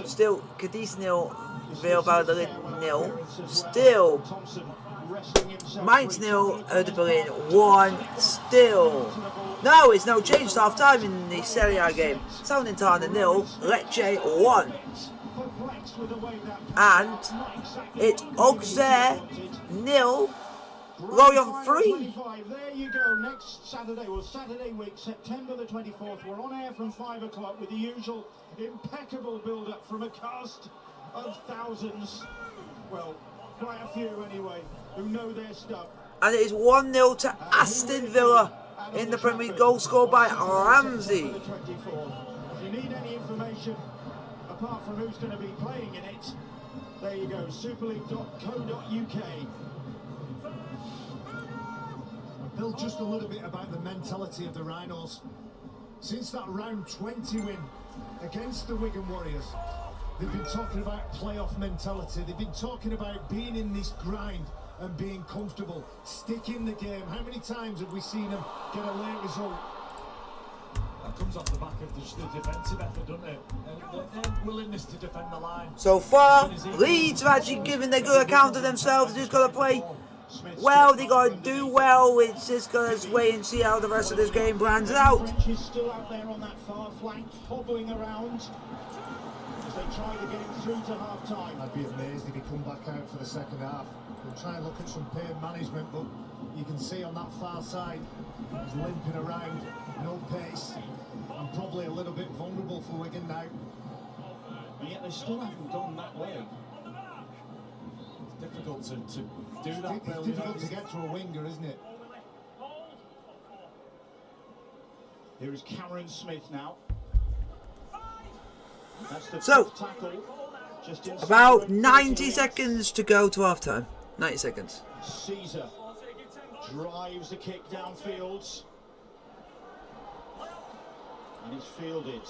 Still Cadiz 0, Real Valladolid 0. Still Mainz 0, Hertha Berlin 1. Still. No, it's no change to half time in the Serie A game. Salernitana 0, Lecce 1. And it's Auxerre 0, Lorient 3. There you go, next Saturday, Saturday week, September the 24th. We're on air from 5 o'clock with the usual impeccable build-up from a cast of thousands. Well, quite a few anyway, who know their stuff. And it is 1-0 to Aston Villa in the Premier League, goal scored by Ramsey. If you need any information apart from who's going to be playing in it, there you go, superleague.co.uk. Bill, just a little bit about the mentality of the Rhinos. Since that round 20 win against the Wigan Warriors, they've been talking about playoff mentality. They've been talking about being in this grind and being comfortable, stick in the game. How many times have we seen them get a late result? That comes off the back of the defensive effort, doesn't it? And their willingness to defend the line. So far, Leeds have actually given their good account of themselves. They've just got to play well, they got to do well. It's just got to wait and see how the rest of this game brands out. French is still out there on that far flank, hobbling around. as they try to get him through to half-time. I'd be amazed if he come back out for the second half. We'll try and look at some pain management, but you can see on that far side, he's limping around, no pace, and probably a little bit vulnerable for Wigan now. And yet they still haven't gone that way. It's difficult to do that. It's difficult to get to a winger, isn't it? Here is Cameron Smith now. That's the So, fifth tackle. Just inside about the own 90 30 seconds to go to half time. 90 seconds. Caesar drives the kick downfield. And it's fielded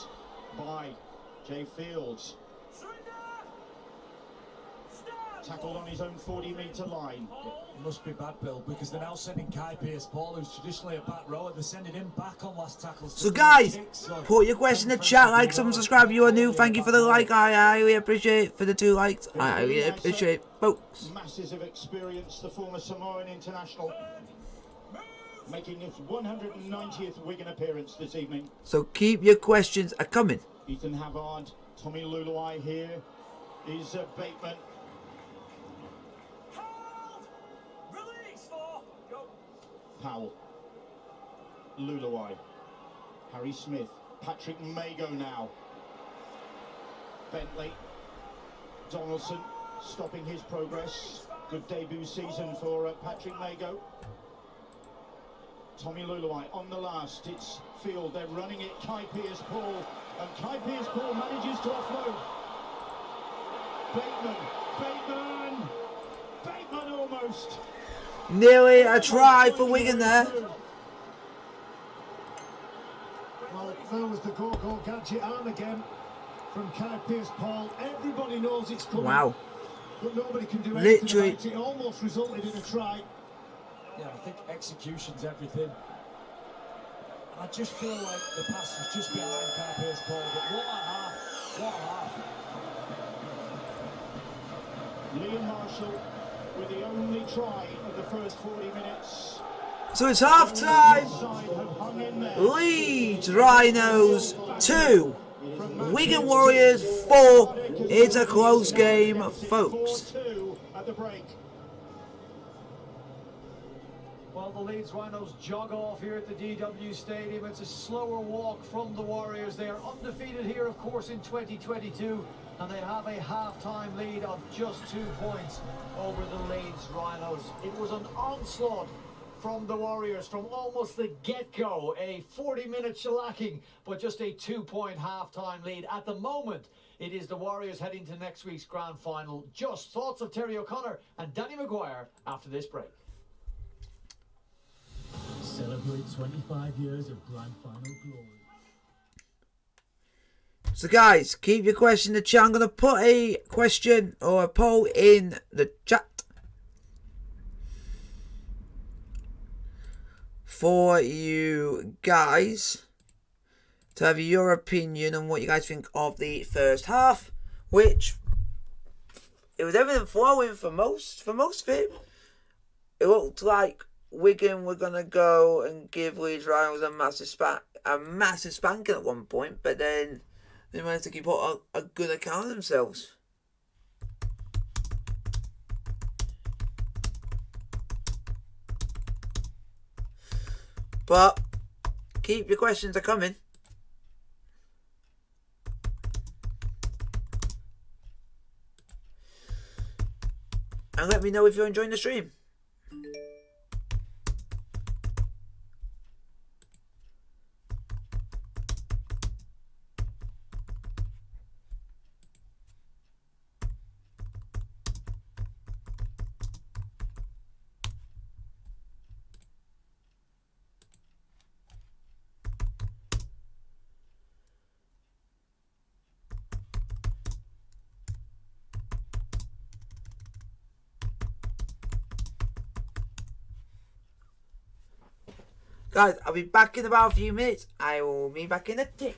by Jay Fields. Tackled on his own 40-metre line. It must be bad, Bill, because they're now sending Kai Pearce-Paul, who's traditionally a back rower. They're sending him back on last tackles. So guys, put your question in the chat, like, subscribe if you are new. Thank you for the like, I highly appreciate it. For the 2 likes, I highly appreciate it, folks. Masses of experience, the former Samoan international, making his 190th Wigan appearance this evening. So keep your questions a coming. Ethan Havard, Tommy Luluai here is Bateman. Powell, Luluai, Harry Smith, Patrick Mago now, Bentley, Donaldson stopping his progress. Good debut season for Patrick Mago. Tommy Luluai on the last, it's Field, they're running it, Kai Pearce-Paul, and Kai Pearce-Paul manages to offload. Bateman almost. Nearly a try for Wigan there. Well, there was the go-go gadget arm again from Kai Pearce-Paul. Everybody knows it's coming. Wow. But nobody can do anything Literally. about it. It almost resulted in a try. Yeah, I think execution's everything. And I just feel like the pass was just behind Kai Pearce-Paul, but what a half. What a half. Liam Marshall with the only try of the first 40 minutes. So it's half time. Side have hung in there. Leeds Rhinos 2, Wigan Warriors 4. It's a close game, folks. 4-2 at the break. Well, the Leeds Rhinos jog off here at the DW Stadium. It's a slower walk from the Warriors. They are undefeated here, of course, in 2022, and they have a half-time lead of just 2 points over the Leeds Rhinos. It was an onslaught from the Warriors from almost the get-go. A 40-minute shellacking, but just a 2-point half-time lead. At the moment, it is the Warriors heading to next week's grand final. Just thoughts of Terry O'Connor and Danny Maguire after this break. Celebrate 25 years of grand final glory. So guys, keep your question in the chat. I'm going to put a question or a poll in the chat for you guys to have your opinion on what you guys think of the first half, which it was everything flowing for most of it. It looked like Wigan were going to go and give Leeds Rhinos a massive spanking at one point, but then they managed to keep up a good account of themselves. But keep your questions are coming. And let me know if you're enjoying the stream. Guys, I'll be back in about a few minutes. I will be back in a tick.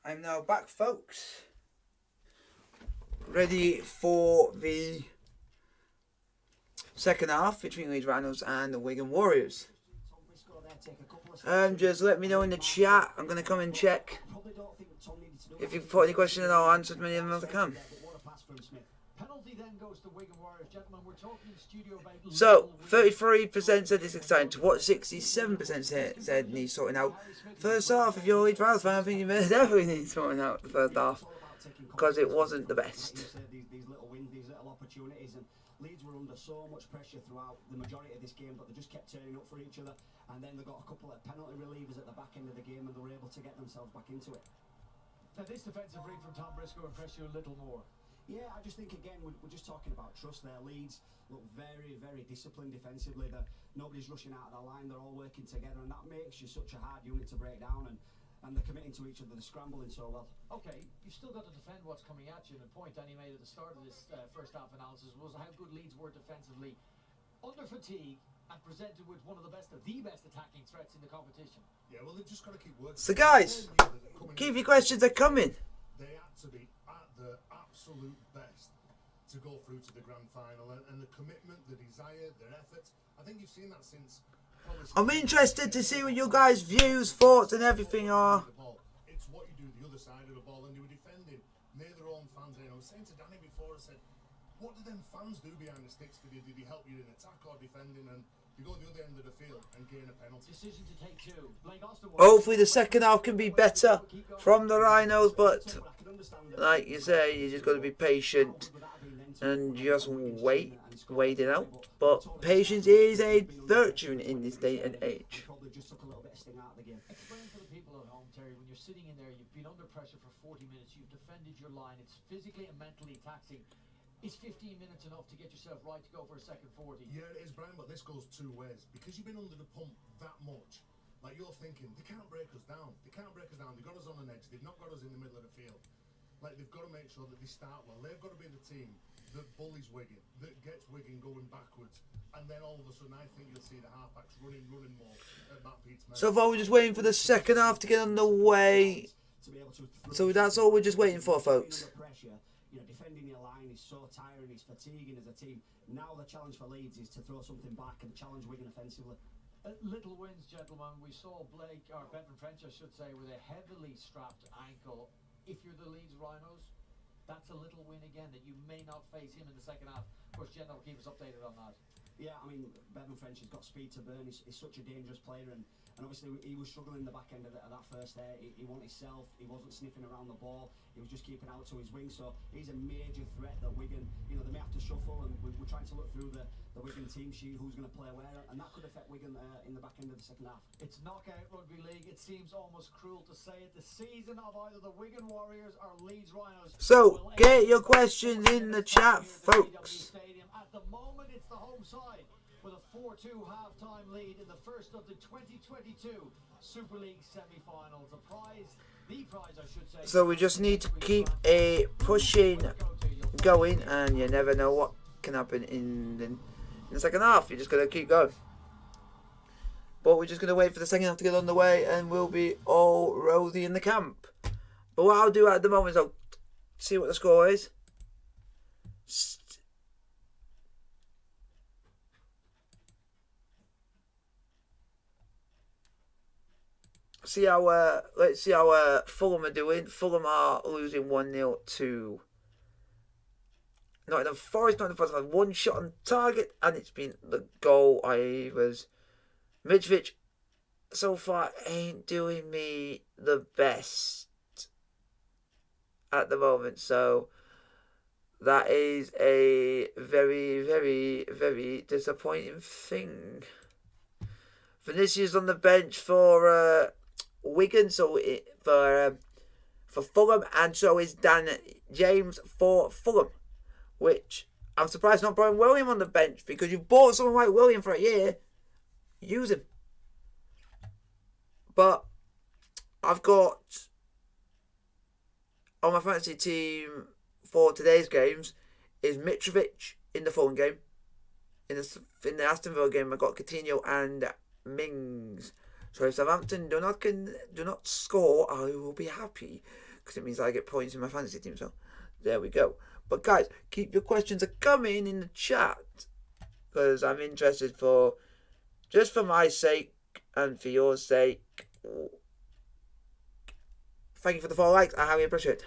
I'm now back, folks. Ready for the second half between Leeds Rhinos and the Wigan Warriors. Just let me know in the chat. I'm going to come and check. If you put any questions, I'll answer as many of them as I can. So, 33% said it's exciting to watch, 67% said needs sorting out. First half, if you're a Leeds Rhinos fan, I think you definitely need sorting out the first half, because it wasn't the best. Leeds were under so much pressure throughout the majority of this game, but they just kept turning up for each other, and then they got a couple of penalty relievers at the back end of the game, and they were able to get themselves back into it. Now this defensive read from Tom Briscoe impressed you a little more? Yeah, I just think, again, we're just talking about trust there. Leeds look very, very disciplined defensively. Nobody's rushing out of their line. They're all working together, and that makes you such a hard unit to break down, and they're committing to each other. They're scrambling so well. Okay, you've still got to defend what's coming at you, and the point Danny made at the start of this first half analysis was how good Leeds were defensively, under fatigue, and presented with one of the best attacking threats in the competition. Yeah, well, they've just got to keep working. So guys, keep your questions are coming. They had to be at the absolute best to go through to the grand final, and the commitment, the desire, their efforts. I think you've seen that since. I'm interested to see what your guys' views, thoughts, and everything are. It's what you do the other side of the ball, and they were defending near their own fans. And I was saying to Danny before, I said, what do them fans do behind the sticks for you? Did they help you in attack or defending? And you go the other end of the field and gain a penalty. Decision to take two. Hopefully the second half can be better from the Rhinos, but like you say, you just got to be patient and just wait it out. But patience is a virtue in this day and age. Explain for the people at home, Terry, when you're sitting in there, you've been under pressure for 40 minutes, you've defended your line, it's physically and mentally taxing. Is 15 minutes enough to get yourself right to go for a second 40? Yeah, it is, Brian, but this goes two ways. Because you've been under the pump that much, like you're thinking, they can't break us down. They can't break us down. They've got us on an edge. They've not got us in the middle of the field. Like, they've got to make sure that they start well. They've got to be the team that bullies Wigan, that gets Wigan going backwards. And then all of a sudden, I think you'll see the halfbacks running more at Matt Pete's. So far, we're just waiting for the second half to get underway. So that's all we're just waiting for, folks. You know, defending your line is so tiring, it's fatiguing as a team. Now the challenge for Leeds is to throw something back and challenge Wigan offensively. Little wins, gentlemen. We saw Blake, or Betfred French, I should say, with a heavily strapped ankle. If you're the Leeds Rhinos, that's a little win again, that you may not face him in the second half. Of course, Jen will keep us updated on that. Yeah, I mean, Betfred French has got speed to burn. He's such a dangerous player, and obviously he was struggling in the back end of that first there. He wanted himself. He wasn't sniffing around the ball. He was just keeping out to his wing. So he's a major threat that Wigan, you know, they may have to shuffle, and we're trying to look through the Wigan team sheet, who's going to play where, and that could affect Wigan in the back end of the second half. It's knockout rugby league. It seems almost cruel to say it. The season of either the Wigan Warriors or Leeds Rhinos. So get your questions in the chat, folks. At the moment, it's the home side with a 4-2 half-time lead in the first of the 2022 Super League semi-finals. The prize, I should say. So we just need to keep a pushing going, and you never know what can happen in the second half. You just got to keep going. But we're just going to wait for the second half to get underway, and we'll be all rosy in the camp. But what I'll do at the moment is I'll see what the score is. Let's see how Fulham are doing. Fulham are losing 1-0 to Nottingham Forest. Nottingham Forest had one shot on target, and it's been the goal. I was Mitrovic. So far, ain't doing me the best at the moment. So that is a very, very, very disappointing thing. Vinicius on the bench for Wigan, so for Fulham, and so is Dan James for Fulham, which I'm surprised not Brian William on the bench, because you bought someone like William for a year, use him. But I've got on my fantasy team for today's games is Mitrovic in the Fulham game. In the Aston Villa game, I got Coutinho and Mings. So if Southampton do not score, I will be happy, because it means I get points in my fantasy team. So there we go. But guys, keep your questions coming in the chat, because I'm interested for just for my sake and for your sake. Thank you for the 4 likes. I highly appreciate it.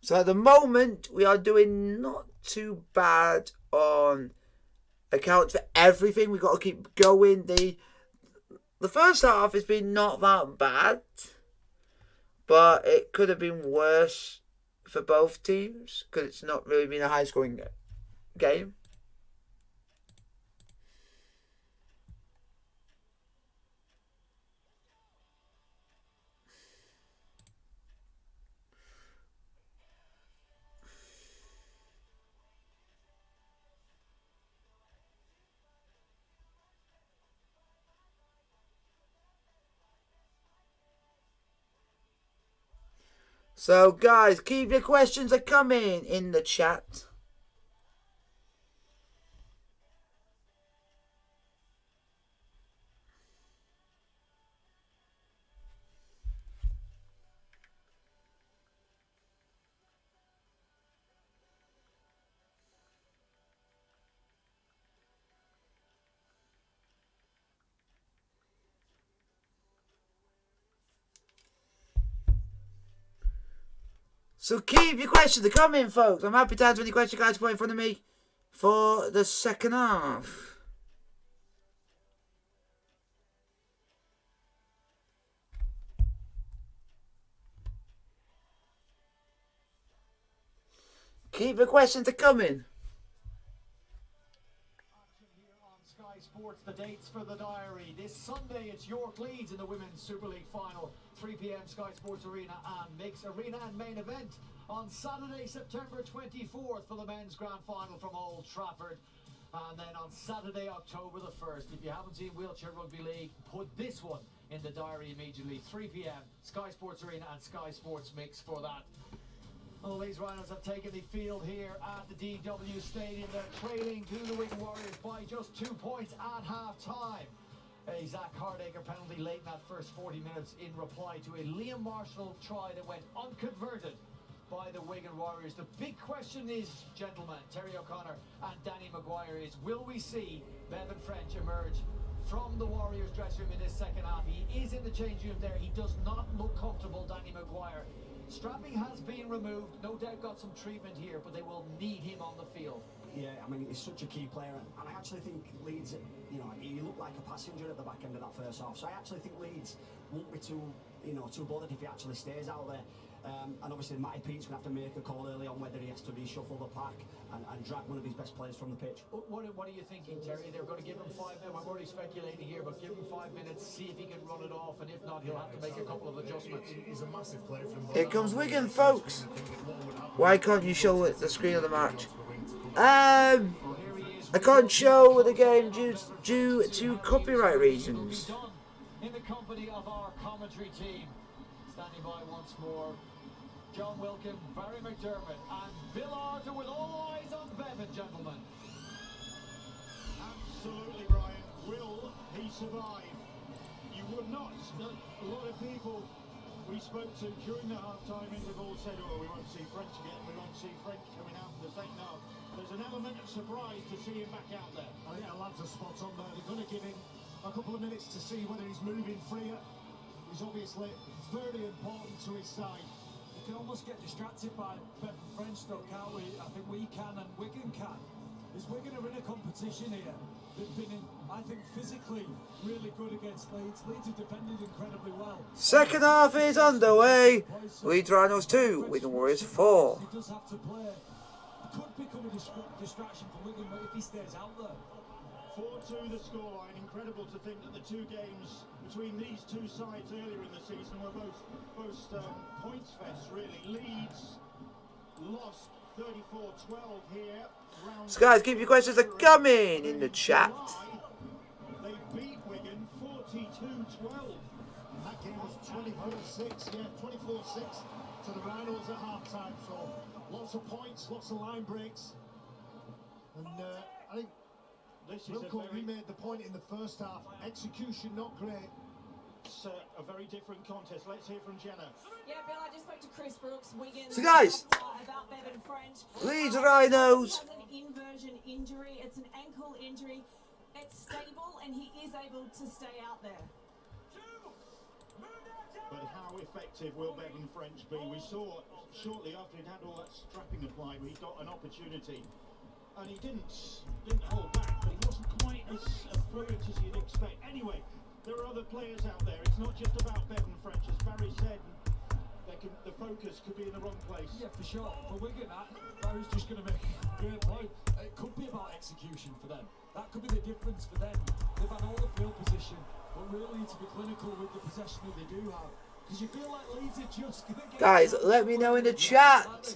So at the moment, we are doing not too bad on accounts for everything. We've got to keep going. The first half has been not that bad, but it could have been worse for both teams because it's not really been a high-scoring game. So, guys, keep your questions coming in the chat. So keep your questions coming, folks. I'm happy to answer any questions you guys put in front of me for the second half. Keep your questions coming. Sky Sports, the dates for the diary. This Sunday it's York Leeds in the Women's Super League final. 3 p.m. Sky Sports Arena and Mix Arena, and main event on Saturday, September 24th for the men's grand final from Old Trafford. And then on Saturday, October the 1st, if you haven't seen Wheelchair Rugby League, put this one in the diary immediately. 3 p.m. Sky Sports Arena and Sky Sports Mix for that. Well, these Rhinos have taken the field here at the DW Stadium. They're trailing to the Wigan Warriors by just 2 points at half-time. A Zach Hardacre penalty late in that first 40 minutes in reply to a Liam Marshall try that went unconverted by the Wigan Warriors. The big question is, gentlemen, Terry O'Connor and Danny Maguire, is will we see Bevan French emerge from the Warriors dressing room in this second half? He is in the changing room there. He does not look comfortable, Danny Maguire. Strapping has been removed, no doubt got some treatment here, but they will need him on the field. Yeah, I mean, he's such a key player, and I actually think Leeds, you know, he looked like a passenger at the back end of that first half, so I actually think Leeds won't be too bothered if he actually stays out there. And obviously Matty Pete's going to have to make a call early on whether he has to reshuffle the pack and drag one of his best players from the pitch. What are you thinking, Terry? They're going to give him 5 minutes. I'm already speculating here, but give him 5 minutes, see if he can run it off, and if not, he'll have to make a couple of adjustments. He's a massive player from Here comes Wigan, folks. Why can't you show the screen of the match? I can't show the game due to copyright reasons. In the company of our commentary team, standing by once more, John Wilkin, Barry McDermott, and Bill Arthur, with all eyes on Bevan, gentlemen. Absolutely, Brian. Will he survive? You would not. A lot of people we spoke to during the half-time interval said, oh, we won't see French again, we won't see French coming out for the second half. There's an element of surprise to see him back out there. I think the lads are spot on there. They're going to give him a couple of minutes to see whether he's moving freer. He's obviously very important to his side. You can almost get distracted by Bevan French though, can't we? I think we can and Wigan can. Is Wigan are in a competition here. They've been, I think, physically really good against Leeds. Leeds have defended incredibly well. Second half is underway. Leeds Rhinos 2, Wigan Warriors 4. He does have to play. It could become a distraction for Wigan, but if he stays out there, 4-2 the scoreline. Incredible to think that the two games between these two sides earlier in the season were both points fests, really. Leeds lost 34-12 here. So guys, keep your questions coming in the chat. They beat Wigan 42-12. That game was 24-6, yeah, 24-6 to the Rhinos at half-time. So lots of points, lots of line breaks. And I think Wilco, he made the point in the first half. Execution not great. It's a very different contest. Let's hear from Jenna. Yeah, Bill, I just spoke to Chris Brooks, Wigan. So guys, about Bevan French. Leeds Rhinos. It's an inversion injury. It's an ankle injury. It's stable, and he is able to stay out there. But how effective will Bevan French be? We saw shortly after he'd had all that strapping applied, he got an opportunity, and he didn't hold back, but he wasn't quite as fluent as you'd expect. Anyway, there are other players out there. It's not just about Bevan French, as Barry said. The focus could be in the wrong place. Yeah, for sure. For Wigan, Barry's just going to make a great point. It could be about execution for them. That could be the difference for them. They've had all the field position, but really need to be clinical with the possession that they do have. Because you feel like Leeds are just going to get... Guys, let me know in the chat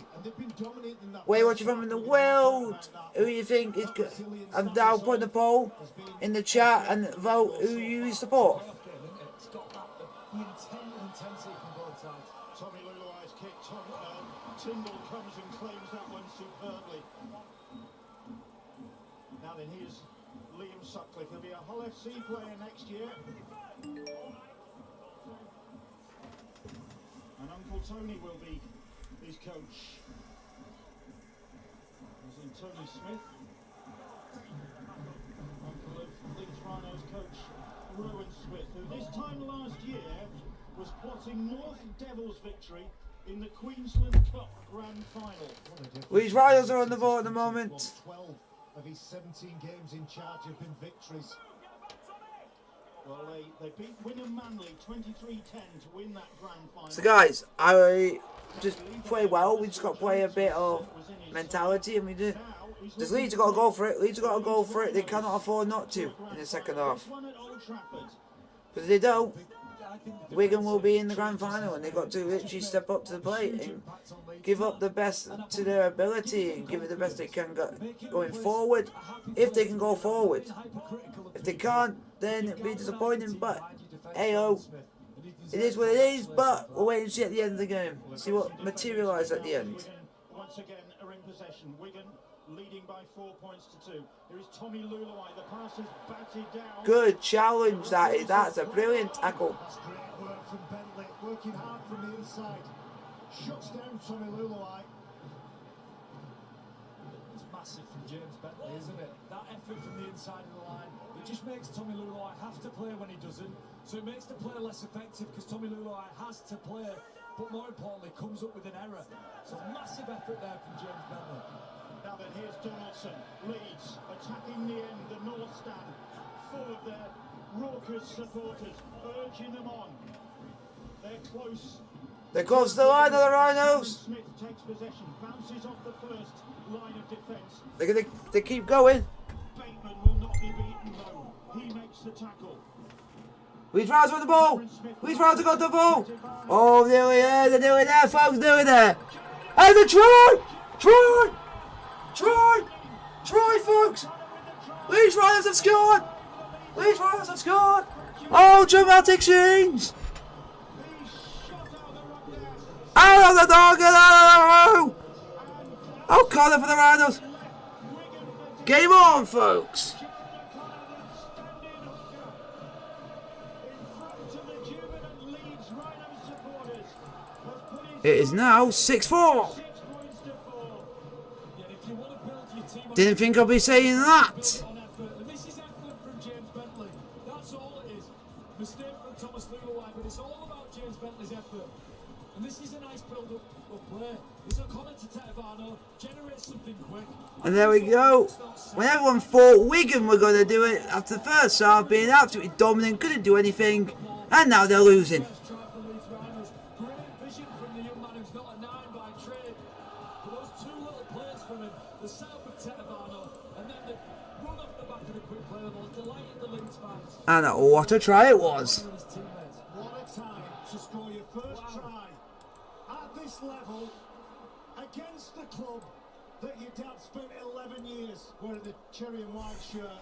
where you're watching from in the world. Who you think is good. I'm down putting the poll in the chat and vote who you support. It's got the intent and intensity from both sides. Tommy Luluai's kick. Tyndall comes and claims that one superbly. Now then, here's Liam Sutcliffe. He'll be a Hull FC player next year. And Uncle Tony will be his coach. As in Tony Smith, uncle of Leeds Rhinos coach Rowan Smith, who this time last year was plotting North Devils' victory in the Queensland Cup Grand Final. Leeds Rhinos are on the ball at the moment. 12 of his 17 games in charge have been victories. Well, they beat Wigan Manly 23-10 to win that grand final. So guys, I just play well. We just got to play a bit of mentality, and we do. Just Leeds have got to go for it. Leeds have got to go for it. They cannot afford not to in the second half. Because if they don't, Wigan will be in the grand final, and they've got to literally step up to the plate and give up the best to their ability and give it the best they can going forward. If they can go forward. If they can't, then it'd be disappointing, but hey-oh, it is what it is, but we'll wait and see at the end of the game. See what materialises at the end. Once again are in possession. Wigan leading by 4 points to 2. Here is Tommy Luluai. The pass is batted down. Good challenge, that is. That's a brilliant tackle. That's great work from Bentley, working hard from the inside. Shuts down Tommy Luluai. It's massive from James Bentley, isn't it? That effort from the inside of the line. It just makes Tommy Luluai have to play when he doesn't. So it makes the play less effective because Tommy Luluai has to play, but more importantly, comes up with an error. So massive effort there from James Bentley. Now then, here's Donaldson. Leeds attacking the end, the north stand, full of their raucous supporters, urging them on. They're close. They're close to the line of the Rhinos. Smith takes possession, bounces off the first line of defence. They're going to keep going. Bateman will not be beaten though. He makes the tackle. Leeds Rhinos on the ball. Leeds Rhinos have got the ball. Oh, nearly there. They're nearly there, folks. Nearly there. And the try! Try! Try! Try, folks! Leeds Rhinos have scored! Leeds Rhinos have scored! Oh, dramatic scenes! Out of the dog and out of the row! Oh, corner for the Rhinos! Game on, folks! It is now 6-4. Didn't think I'd be saying that. This is effort from James Bentley. That's all it is. Mistake from Thomas Luluai, but it's all about James Bentley's effort. And this is a nice build-up of play. It's a corner to Tetevano, generates something quick. And there we go. When everyone thought Wigan were going to do it after the first half, being absolutely dominant, couldn't do anything, and now they're losing. And what a try it was. What a time to score your first try at this level against the club that your dad spent 11 years wearing the cherry and white shirt.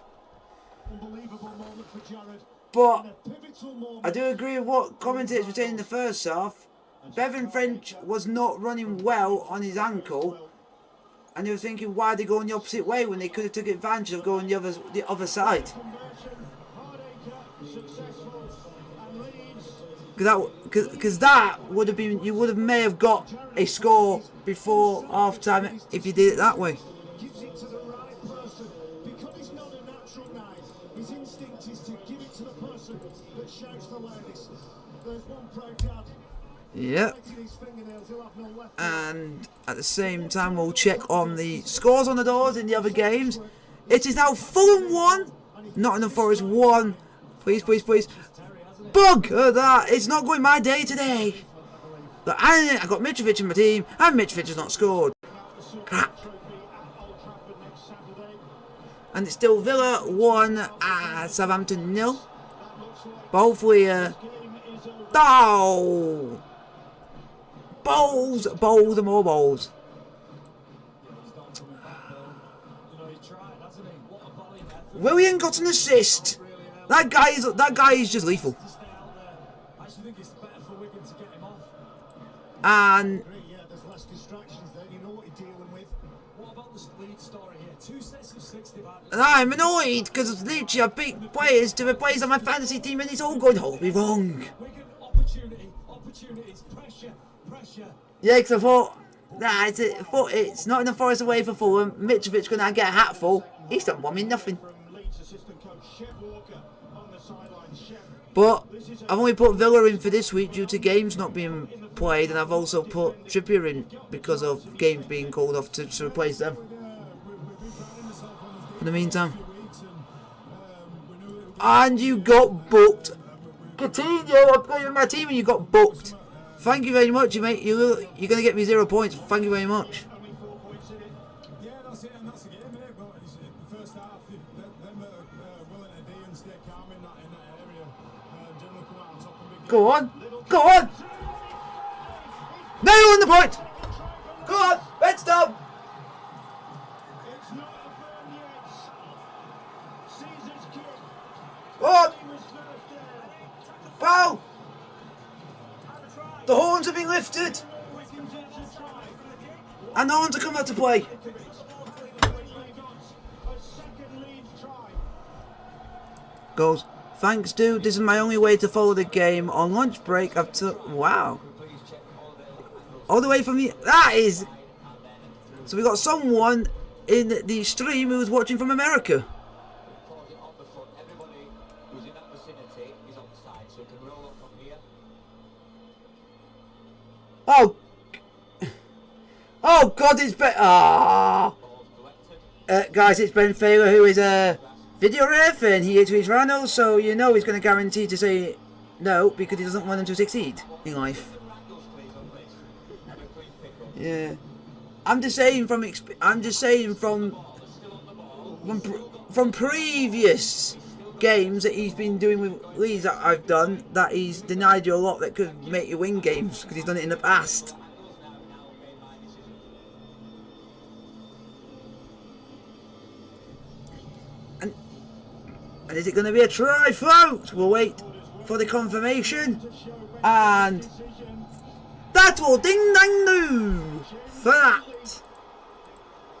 Unbelievable moment for Jared. But And a pivotal moment. I do agree with what commentators were saying in the first half. Bevan French was not running well on his ankle. And they were thinking, why are they going the opposite way when they could have took advantage of going the other side? Because that would have been, you would have may have got a score before half time if you did it that way. Gives it to the right person because he's not a natural guy. His instinct is to give it to the person that shouts the loudest. There's one proud dad. Yep. Biting his fingernails, he'll have no left. And at the same time, we'll check on the scores on the doors in the other games. It is now Fulham 1, Nottingham Forest 1. Please, please, please. Bug at that. It's not going my day today. But I got Mitrovic in my team, and Mitrovic has not scored. Crap. And it's still Villa 1, Southampton 0. But hopefully, oh! Bowls, bowls, and more bowls. Willian got an assist. That guy is just lethal. And Yeah, there's less distractions there. You know what you're dealing with. What about the Leeds story here? 2 sets of 60 back. I'm annoyed because literally I picked players to replace on my fantasy team and it's all going horribly wrong. Wigan, opportunities, pressure. Yeah, because I thought, nah, it's not enough Forest away for Fulham. Mitrovic's going to get a hatful. He's done one with nothing. From Leeds assistant coach Chef Walker on the sideline. Chef. But I've only put Villa in for this week due to games not being played, and I've also put Trippier in because of games being called off to replace them. In the meantime. And you got booked. Coutinho, I played with my team and you got booked. Thank you very much, mate. You're going to get me 0 points. Thank you very much. Yeah, that's it, and that's the game, innit? But it's the first half, them willing to do and stay calm in that area. Generally come out on top and big. Go on. Go on. Nail on the point. Go on. Red stop. It's not a firm yet. Caesar's kick. Go on. He was first there. Foul. The horns have been lifted. Wigan gets a try. And the horns are coming out to play. A second Leeds try. Goes. Thanks, dude. This is my only way to follow the game on lunch break. Wow. All the way from the... That is... So we got someone in the stream who was watching from America. Everybody who's in that vicinity is on the side, so it can roll up from here. Oh. Oh, God, it's Ben... guys, it's Ben Fowler, who is a video ref, and he hates his rhinos, so you know he's going to guarantee to say no, because he doesn't want them to succeed in life. Yeah. I'm just saying from previous games that he's been doing with Leeds that I've done, that he's denied you a lot that could make you win games because he's done it in the past. And is it going to be a try, folks? We'll wait for the confirmation. And that will ding dang do for that.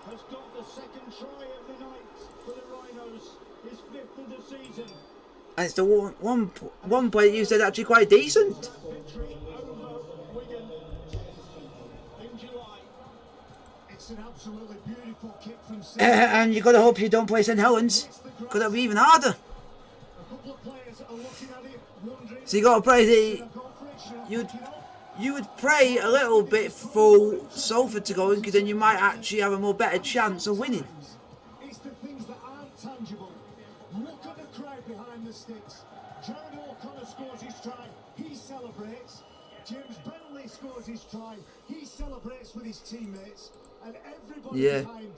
Has got the second try of the night for the Rhinos. His 5th of the season. And it's the one play that you said actually quite decent. Victory over Wigan in July. It's an absolutely beautiful kick from Caesar. And you got to hope you don't play St Helens, because that'll be even harder. A couple of players are looking at it, wondering. So you got to pray you would pray a little bit for Salford to go in, because then you might actually have a more better chance of winning. It's the things that aren't tangible. Look at the crowd behind the sticks. Jared O'Connor scores his try, he celebrates. James Bentley scores his try, he celebrates with his teammates. And everybody behind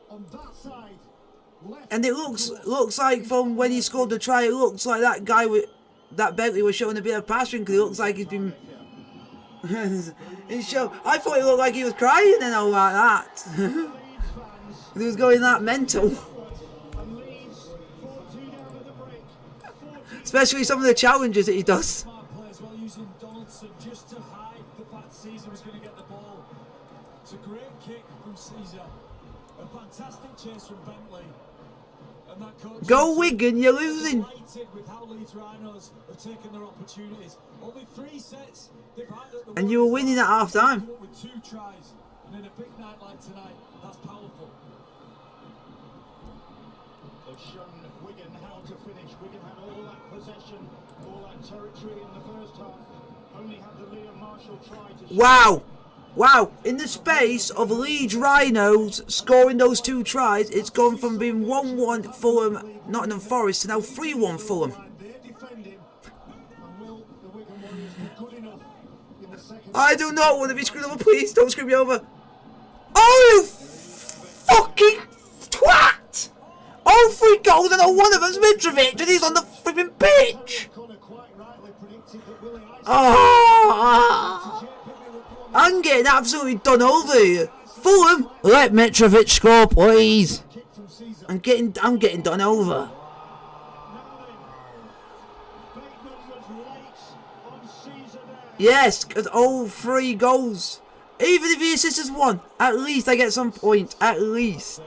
on that side And it looks like from when he scored the try, it looks like that guy with that Bentley was showing a bit of passion because it looks like he's been. I thought it looked like he was crying and all like that. He was going that mental. Especially some of the challenges that he does. Using Donaldson just to hide the fact Caesar was going to get the ball. It's a great kick from Caesar. A fantastic chase from Bentley. And that coach Go Wigan, you're losing. Delighted with how Leeds Rhinos have taken their opportunities. Only 3 sets they've had at the And you were winning at half time. With 2 tries. And in a big night like tonight, that's powerful. They've shown Wigan how to finish. Wigan had all that possession, all that territory in the first half. Only had the Liam Marshall try to. Wow. Wow. In the space of Leeds Rhinos scoring those 2 tries, it's gone from being 1-1 Fulham, Nottingham Forest to now 3-1 Fulham. I do not want to be screwed over. Please don't screw me over. Oh, you fucking twat! All 3 goals and one of them's Mitrovic and he's on the flipping pitch. Oh, I'm getting absolutely done over here. Fulham, let Mitrovic score, please. I'm getting done over. Yes, because all 3 goals. Even if he assists 1, at least I get some points. At least.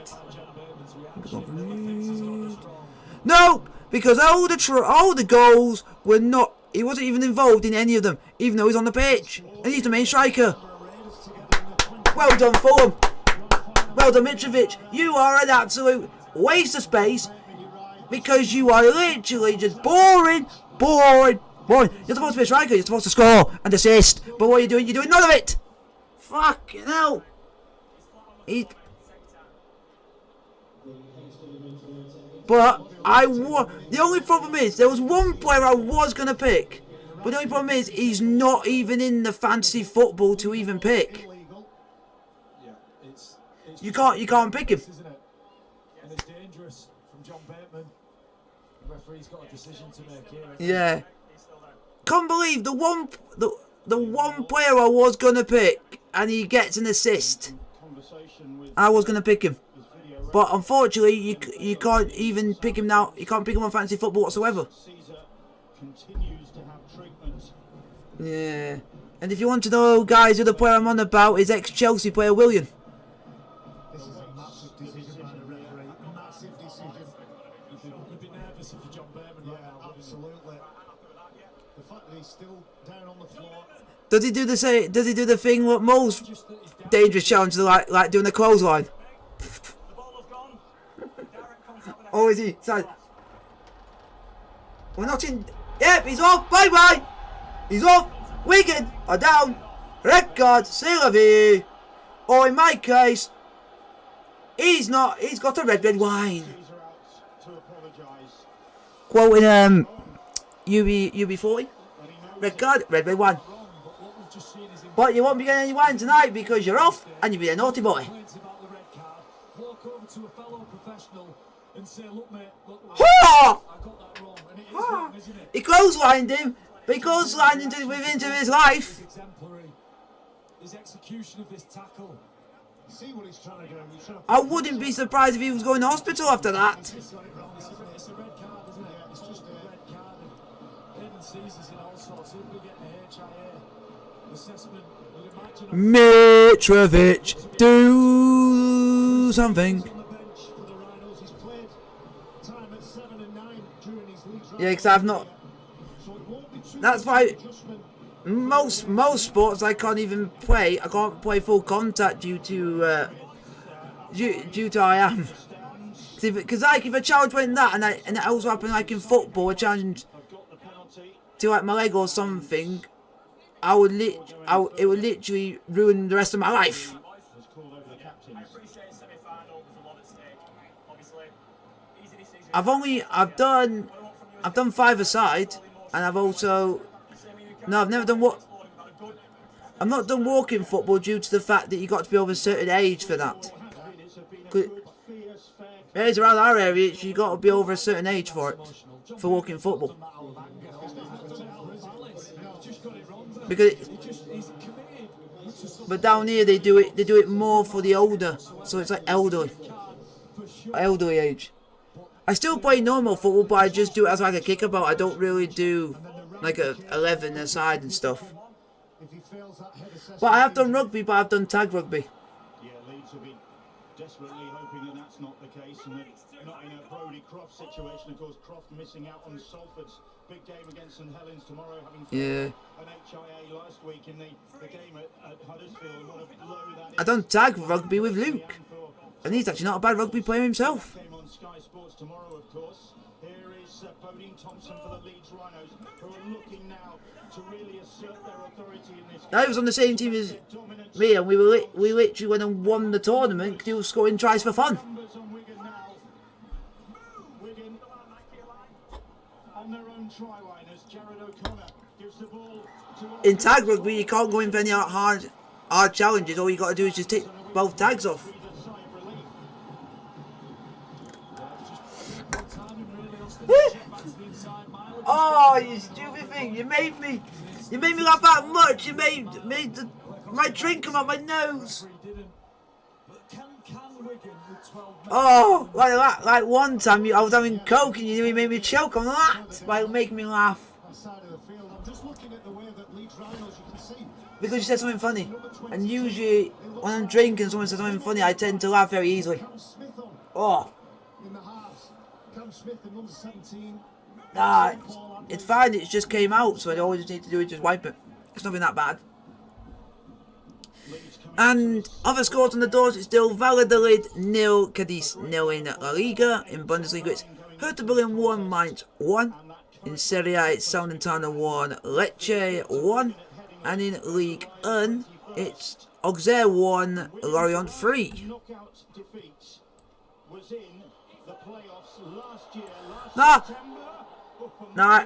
No, because all the goals were not. He wasn't even involved in any of them, even though he's on the pitch and he's the main striker. Well done, Fulham. Well done, Mitrovic. You are an absolute waste of space because you are literally just boring. You're supposed to be a striker. You're supposed to score and assist, but what are you doing? You're doing none of it. Fucking hell. But the only problem is there was one player I was gonna pick, but the only problem is he's not even in the fantasy football to even pick. You can't pick him. And it's dangerous from John Bateman. The referee's got a decision to make here. Yeah. Can't believe the one player I was gonna pick and he gets an assist. I was gonna pick him. But unfortunately, you can't even pick him now. You can't pick him on fantasy football whatsoever. Yeah. And if you want to know, guys, who the player I'm on about is ex-Chelsea player William. This is a massive decision by the referee. Massive decision. You'd be nervous if you're John Bateman right now. Absolutely. The fact that he's still down on the floor. Does he do the thing what most dangerous challenges like doing the clothesline? Oh, is he? Sorry. We're not in. Yep, he's off. Bye bye. He's off. Wigan are down. Red card. C'est la vie. Or in my case, he's not. He's got a red wine. Quoting UB40. Red card. Red wine. But you won't be getting any wine tonight because you're off and you'll be a naughty boy. And say, look, mate, look, I got that wrong. And it is wrong, isn't it? He clotheslined him, but he clotheslined into his life. Exemplary. His execution of this tackle. See what he's trying to do. I wouldn't be surprised if he was going to hospital after that. It's a red card, isn't it? It's just a red card. And Hayden Caesar's in all sorts. He'll be getting a HIA assessment. You'd imagine. Mitrovic, do something. Yeah, because I've not. That's why most sports I can't even play. I can't play full contact due to I am. Because like if a challenge went that and it also happened like in football, a challenge to like my leg or something, it would literally ruin the rest of my life. I've done 5-a-side, and I've also I've never done what. I've not done walking football due to the fact that you got to be over a certain age for that. It's around our area, you got to be over a certain age for it, for walking football. Because but down here they do it more for the older, so it's like elderly age. I still play normal football, but I just do it as like a kickabout. I don't really do like a 11 aside and stuff. But I have done rugby, but I've done tag rugby. Yeah, Leeds will be desperately hoping that that's not the case, and that not in a Brodie Croft situation. Of course, Croft missing out on Salford's big game against St Helens tomorrow, having an HIA last week in the game at Huddersfield. What a blow that is. I done tag rugby with Luke, and he's actually not a bad rugby player himself. Game on Sky Sports tomorrow, of course. Here is Bodine Thompson for the Leeds Rhinos, who are looking now to really assert their authority in this game. I was on the same team as me, and we literally went and won the tournament because he was scoring tries for fun. Wigan on their own try line as Jared O'Connor gives the ball to... In tag rugby, you can't go in for any hard challenges. All you got to do is just take both tags off. Oh, you stupid thing! You made me laugh that much. You made my drink come out my nose. Oh, like one time I was having coke and you made me choke on that by making me laugh. Because you said something funny, and usually when I'm drinking and someone says something funny, I tend to laugh very easily. Oh. Nah, it's fine, it just came out, so all I just need to do is just wipe it. It's nothing that bad. And other scores on the doors, it's still Valladolid 0, Cadiz 0 in La Liga. In Bundesliga, it's Hertha Berlin 1, Mainz 1. In Serie A, it's Salernitana 1, Lecce 1. And in League 1, it's Auxerre 1, Lorient 3. Nah,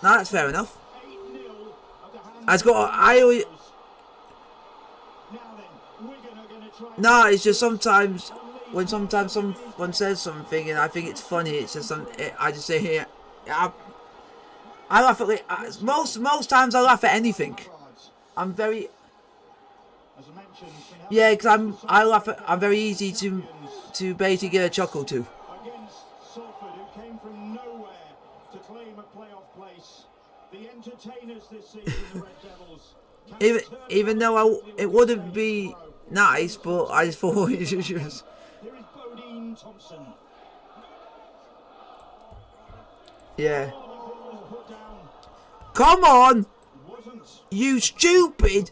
that's fair enough. No, it's just sometimes when someone says something and I think it's funny, it's just I just say here. I laugh at most times I laugh at anything. I'm very because I'm very easy to basically get a chuckle to. Even though it wouldn't be nice, but I just thought it was just... Yeah. Come on! You stupid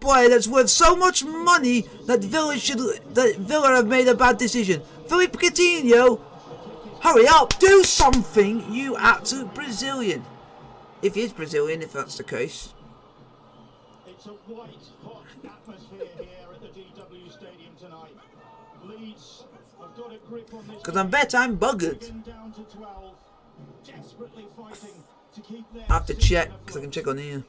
player that's worth so much money that Villa have made a bad decision. Philippe Coutinho, hurry up, do something, you absolute Brazilian. If he is Brazilian, if that's the case. It's a white hot atmosphere here at the DW Stadium tonight. Leeds have got a grip on this. Because I bet I'm buggered. Down to 12, desperately fighting to keep their... I have to check, because I can check on here.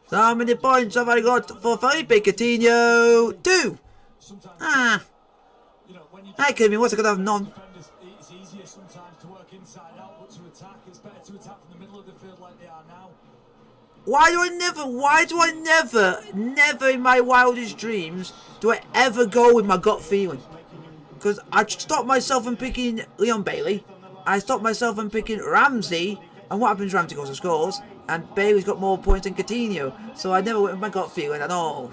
So how many points have I got for Felipe Coutinho? 2! Ah. Hey, Kimmy, what's I gonna have none? It's easier sometimes to work inside out, but to attack, it's better to attack from the middle of the field like they are now. Why do I never in my wildest dreams do I ever go with my gut feeling? Because I stopped myself from picking Leon Bailey, I stopped myself from picking Ramsey, and what happens? Ramsey goes and scores, and Bailey's got more points than Coutinho, so I never went with my gut feeling at all.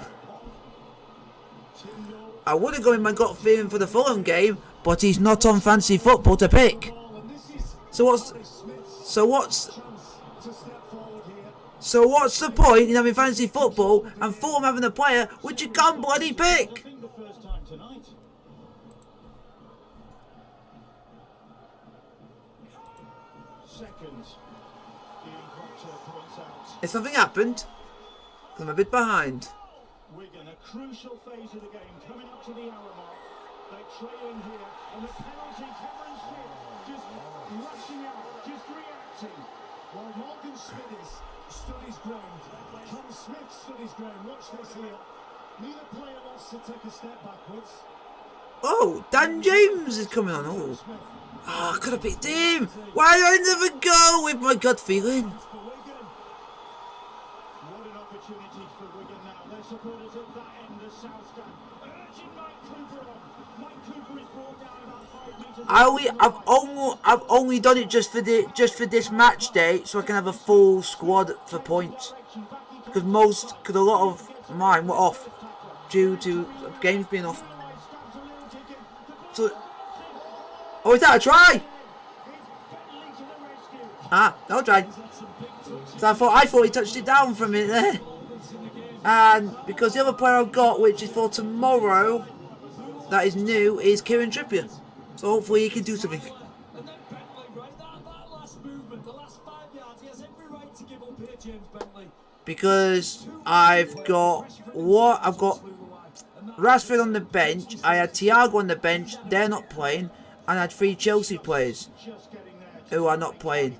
I would have gone with my gut feeling for the Fulham game, but he's not on fantasy football to pick. So what's the point in having fantasy football and Fulham having a player which you can't bloody pick? If something happened, I'm a bit behind. Wigan, a crucial phase of the game, coming up to the hour mark. They're trailing here, and the penalty, Cameron Smith just rushing out, just reacting. While Morgan Smith stood his ground, Cam Smith stood his ground. Watch this here. Neither player wants to take a step backwards. Oh, Dan James is coming on. Oh, I could have picked him. Why did I never go with my gut feeling? What an opportunity for Wigan now. Their supporters at that end of South Stand urging Mike Cooper on. Mike Cooper is brought down about 5 metres. I've only done it just for this match day, so I can have a full squad for points. Because a lot of mine were off due to games being off. So, oh, is that a try? Ah, no try. So I thought he touched it down for a minute there. And because the other player I've got, which is for tomorrow, that is new, is Kieran Trippier. So hopefully he can do something. Because I've got Rashford on the bench, I had Thiago on the bench, they're not playing, and I had 3 Chelsea players who are not playing.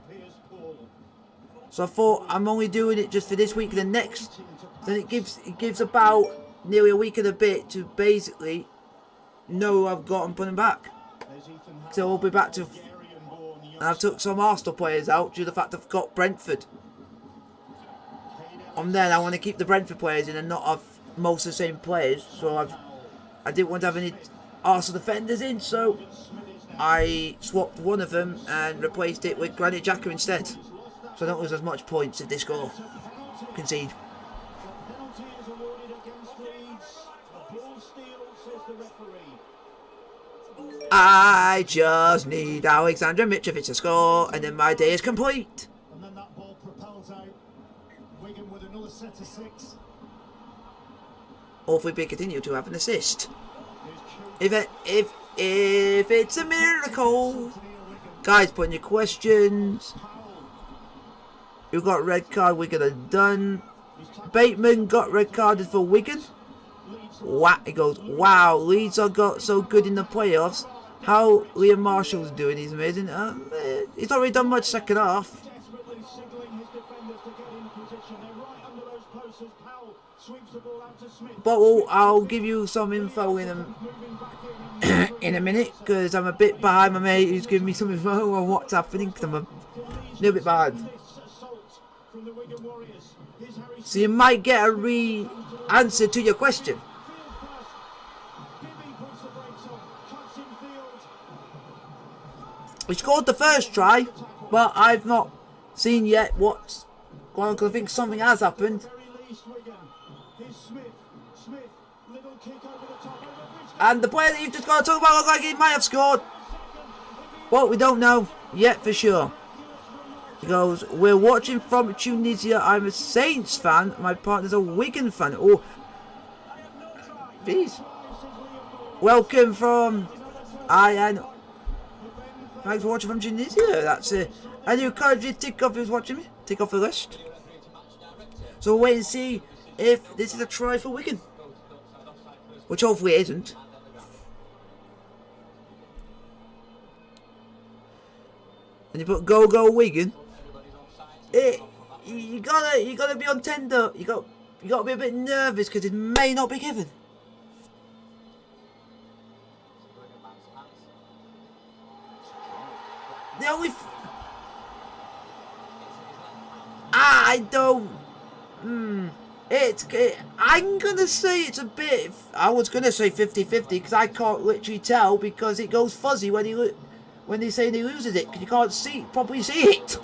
So I thought I'm only doing it just for this week and the next. Then it gives about nearly a week and a bit to basically know who I've got and put them back. So we'll be back to. And I've took some Arsenal players out due to the fact I've got Brentford. Then I want to keep the Brentford players in and not have most of the same players. So I didn't want to have any Arsenal defenders in, so I swapped one of them and replaced it with Granit Xhaka instead. So I don't lose as much points if they score. Concede. Penalty is awarded against Leeds. Ball steal, says the referee. I just need Alexander Mitrovic to score, and then my day is complete. And then that ball propels out. Wigan with another set of 6. Hopefully we continue to have an assist. If it's a miracle. Guys, put in your questions. Who got red card? Wigan are done. Bateman got red carded for Wigan. Wow, he goes, wow, Leeds are got so good in the playoffs. How Liam Marshall's doing, he's amazing. He's not really done much second half. But I'll give you some info in a minute, because I'm a bit behind my mate who's giving me some info on what's happening, because I'm a little bit behind. So you might get a answer to your question. We scored the first try, but I've not seen yet what's going on, because I think something has happened. And the player that you've just got to talk about looks like he might have scored. Well, we don't know yet for sure. He goes, we're watching from Tunisia. I'm a Saints fan. My partner's a Wigan fan. Oh, please. Welcome from Thanks for watching from Tunisia. That's a new country tick off who's watching me. Tick off the list. So we'll wait and see if this is a try for Wigan. Which hopefully it isn't. And you put go Wigan. You gotta be on tender. You gotta be a bit nervous because it may not be given. The only I don't. I'm gonna say it's a bit. I was gonna say 50-50 because I can't literally tell because it goes fuzzy when they say he loses it because you can't properly see it.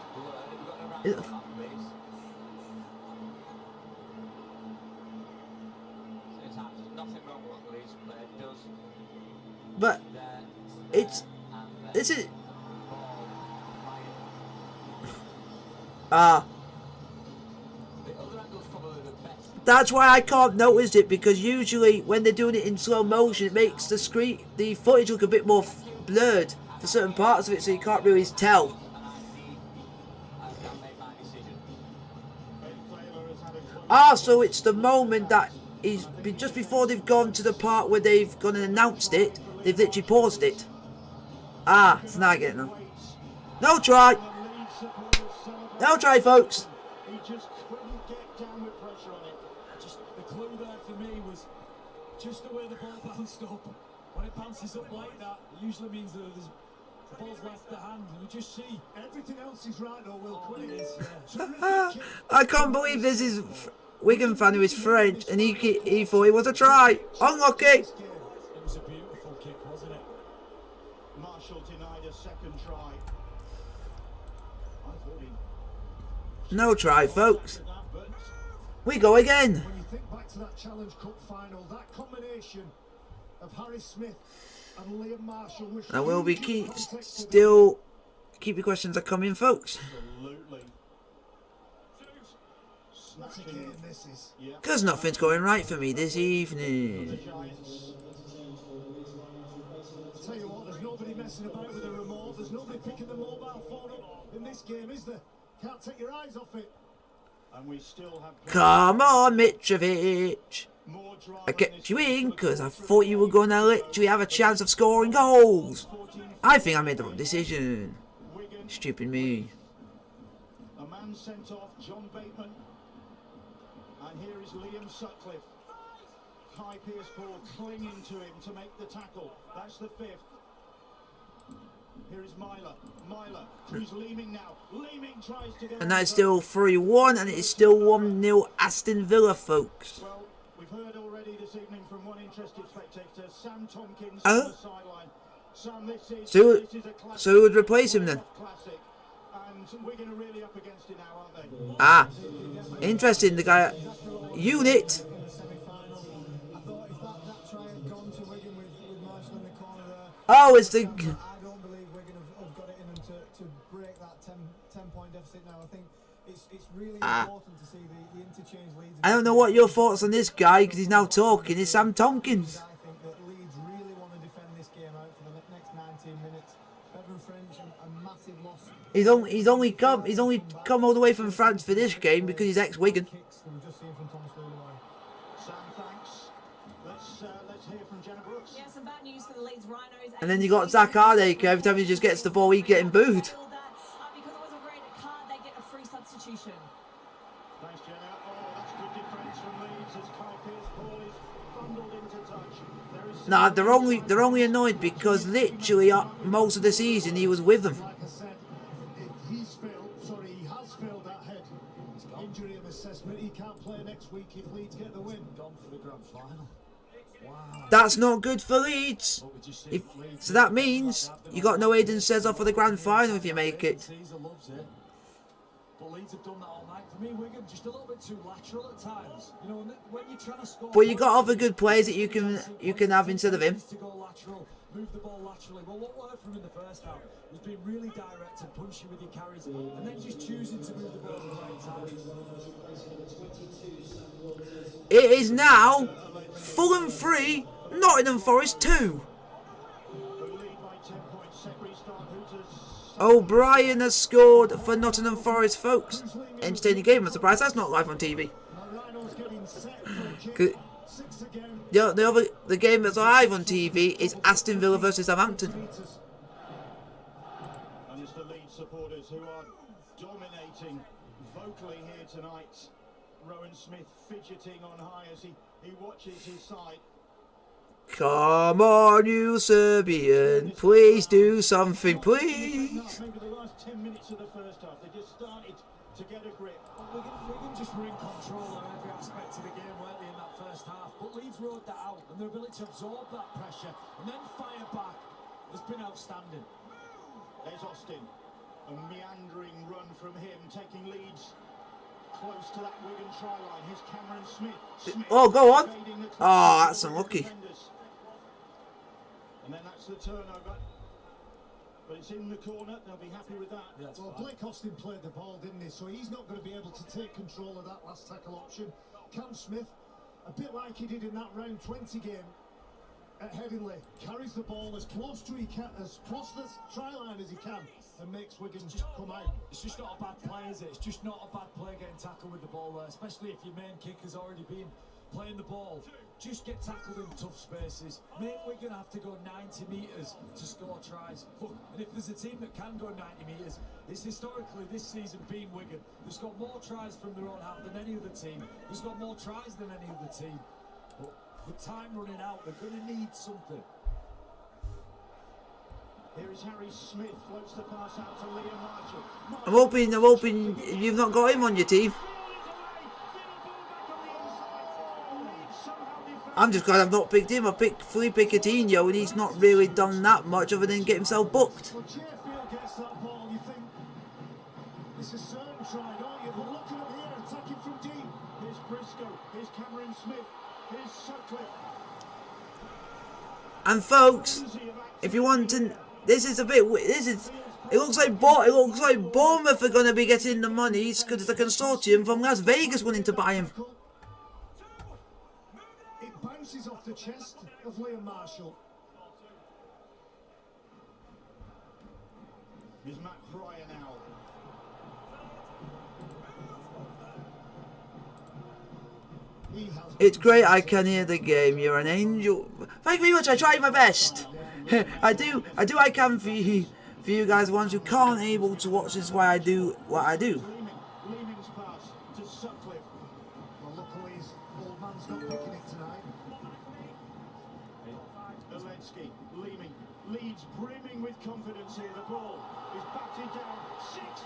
But this is that's why I can't notice it, because usually when they're doing it in slow motion it makes the footage look a bit more blurred for certain parts of it, so you can't really tell. So it's the moment that is just before they've gone to the part where they've gone and announced it, they've literally paused it. So now I get it now. No try! No try, folks! The clue there for me was Just the way the ball bounced up. When it bounces up like that, it usually means that the ball's left the hand. And you just see Everything else is right, though, Will. oh, it is, I can't believe this is Wigan fan who is French, and he thought it was a try. Unlucky. It was a beautiful kick, wasn't it? Marshall denied a second try. I thought he No try, folks. that, but We go again. When you think back to that Challenge Cup final, that combination of Harry Smith and Liam Marshall was And we'll be huge in context of still keep your questions are coming, folks. absolutely That's a game, this is. yeah. Because nothing's going right for me this The evening. Giants. I'll tell you what, there's nobody messing about with a remote. There's nobody picking the mobile phone up in this game, is there? Can't take your eyes off it. And we still have Come on, Mitrovic. more drama I in kept this you in game. because I thought you were going to literally have a chance of scoring goals. I think I made the wrong decision. Wigan, Stupid me. a man sent off, John Bateman. And here is Liam Sutcliffe. Kai Pearce-Paul clinging to him to make the tackle. That's the fifth. Here is Myler. Myler, who's Leeming now. Leeming tries to get And that is onto- still 3-1, and it is still 1-0 Aston Villa, folks. Well, we've heard already this evening from one interested spectator, Sam Tompkins Oh. on the sideline. Sam, this is So- a classic. so who would replace him then? Classic. And Wigan are really up against it now, aren't they? Ah, interesting. The guy, unit. In the semi-final, I thought if that try had gone to Wigan with Marshall in the corner there, Oh, it's the. I don't believe Wigan have got it in them to break that 10-point deficit now. I think it's really important to see the interchange Leeds. I don't know what your thoughts on this guy because he's now talking. Is Sam Tompkins? I think that Leeds really want to defend this game out for the next 19 minutes. Bevan French, a massive loss. He's only come all the way from France for this game because he's ex-Wigan. Kicks that we've just seen from Thomas Luluai. Sam, thanks. Let's hear from Jenna Brooks. Yeah, some bad news for the Leeds Rhinos. And then you got Zach Hardacre. Every time he just gets the ball, he's getting booed. Because it was a red card, they get a free substitution. Thanks, Jenna. Oh, that's good defence from Leeds as Kai Pearce-Paul is bundled into touch. There is Nah, they're only annoyed because literally most of the season he was with them. Like I said, if he has failed that head injury and assessment. He can't play next week if Leeds get the win. Gone for the grand final. Wow. That's not good for Leeds. So that means you got no Aiden Cesar for the grand final if you make it. Caesar loves it. But Leeds have done that all night. For me, Wigan just a little bit too lateral at times. You know, when you're trying to score. But you got other good players that you can have instead of him. To go lateral, move the ball laterally. Well, what worked for him in the first half was being really direct and punchy with your carries, and then just choosing to move the ball at the right time. It is now Fulham 3, Nottingham Forest 2. O'Brien has scored for Nottingham Forest, folks. Entertaining game. I'm surprised that's not live on TV. The game that's live on TV is Aston Villa versus Southampton. And it's the Leeds supporters who are dominating vocally here tonight. Rowan Smith fidgeting on high as he watches his side. Come on, you Serbian. Please do something, please. Maybe the last 10 minutes of the first half, they just started to get a grip. Wigan just were in control of every aspect of the game, weren't they, in that first half? But Leeds rode that out, and their ability to absorb that pressure and then fire back has been outstanding. There's Austin. A meandering run from him, taking Leeds close to that Wigan try line. Here's Cameron Smith. Oh, go on. Oh, that's unlucky. And then that's the turnover. But it's in the corner. They'll be happy with that. Yeah, Well, Blake Austin played the ball, didn't he? So he's not going to be able to take control of that last tackle option. Cam Smith, a bit like he did in that round 20 game at Headingley, carries the ball as close to as close to the try line as he can and makes Wigan come out. It's just not a bad play, is it? It's just not a bad play getting tackled with the ball there, especially if your main kicker's already been playing the ball. Just get tackled in tough spaces. Make Wigan have to go 90 metres to score tries. Look, and if there's a team that can go 90 metres, it's historically this season been Wigan. They've got more tries from their own half than any other team. They've got more tries than any other team. But With time running out, they're going to need something. Here is Harry Smith, floats the pass out to Liam Marshall. I'm hoping you've not got him on your team. I'm just glad I've not picked him. I picked Felipe Coutinho and he's not really done that much other than get himself booked. Well, Jayfield gets that ball, you think this is certain try, don't you? But look at him here, attacking from deep. Here's Briscoe, here's Cameron Smith, here's Sutcliffe. And folks, if you want to, it looks like Bournemouth are going to be getting the monies because the consortium from Las Vegas wanting to buy him. It bounces off the chest of Liam Marshall. Here's Matt Pryor now. It's great I can hear the game. You're an angel. Thank you very much. I tried my best. I do I can for you guys, the ones who can't able to watch. This is why I do what I do. Leaming's pass to Sutcliffe. Well, luckily his old man's not picking it tonight. Alensky, Leaming, Leeds brimming with confidence here. The ball is batted down.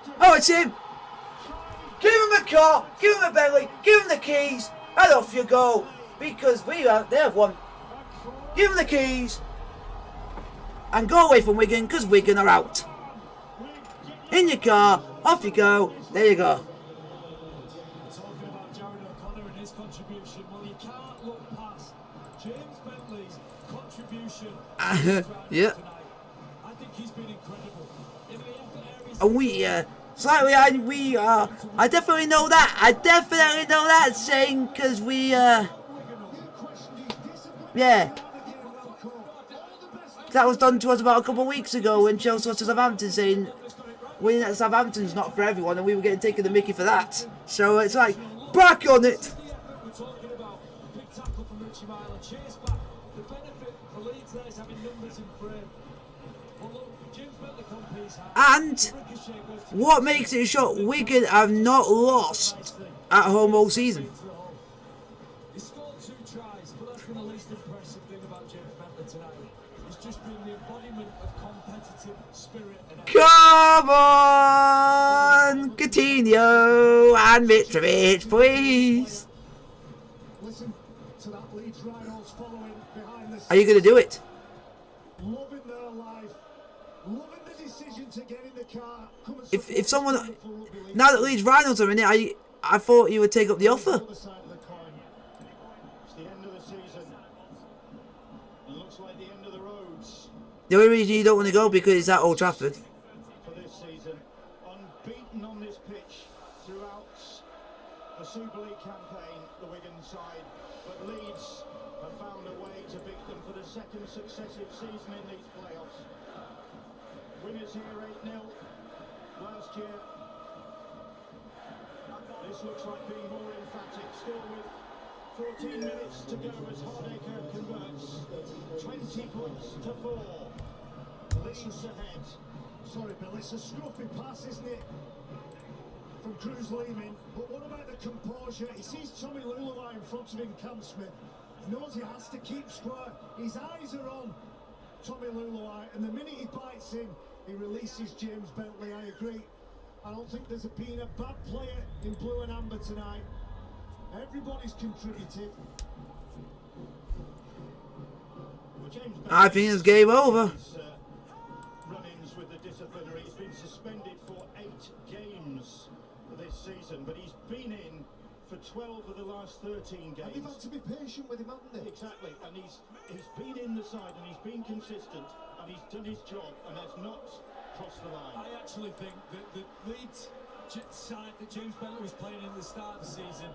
6-2. Oh, it's him. Give him a car. Give him a Bentley. Give him the keys. And off you go. Because they have one. Give him the keys. And go away from Wigan, because Wigan are out. In your car, off you go. There you go. Talking about Jared O'Connor and his contribution, well, you can't look past James Bentley's contribution. Yeah. Tonight. I think he's been incredible. In the effort areas, And I definitely know that. I definitely know that saying, because yeah. That was done to us about a couple of weeks ago when Chelsea lost to Southampton, saying winning at Southampton's not for everyone, and we were getting taken the mickey for that. So it's like, back on it. we're talking about a big tackle from Richie Mile, chase back. The benefit for Leeds there is having numbers in frame. Well, look, James Bentley competes hard. And what makes it short, Wigan have not lost at home all season. He scored 2 tries, but that's been the least impressive thing about James Bentley tonight. He's just been the embodiment of competitive spirit and Come on, Coutinho and Mitrovic, please. Listen to that Leeds Rhinos following behind the Are you going to do it? loving their life, loving the decision to get in the car. Come and If someone, now that Leeds Rhinos are in it, I thought you would take up the offer. other side of the coin. It's the end of the season. It looks like the end of the roads The only reason you don't want to go because it's at Old Trafford. for this season. Unbeaten on this pitch throughout the Super League campaign, the Wigan side. But Leeds have found a way to beat them for the second successive season in these playoffs. Winners here 8-0 last year. This looks like being more emphatic, still with 14 minutes to go as Hardacre converts. 20 points to 4. Leeds ahead. Sorry, Bill, it's a scruffy pass, isn't it? From Cruz Leaming. But what about the composure? He sees Tommy Lulawai in front of him, Cam Smith. Knows he has to keep square. His eyes are on Tommy Lulawai, and the minute he bites in, he releases James Bentley. I agree. I don't think there's been a bad player in blue and amber tonight. Everybody's contributed. Well, James I think it's game over. Run-ins with the disciplinary. He's been suspended for 8 games this season, but he's been in for 12 of the last 13 games. And they've had to be patient with him, haven't they? Exactly, and he's been in the side and he's been consistent and he's done his job and has not crossed the line. I actually think that the Leeds side that James Bentley was playing in the start of the season,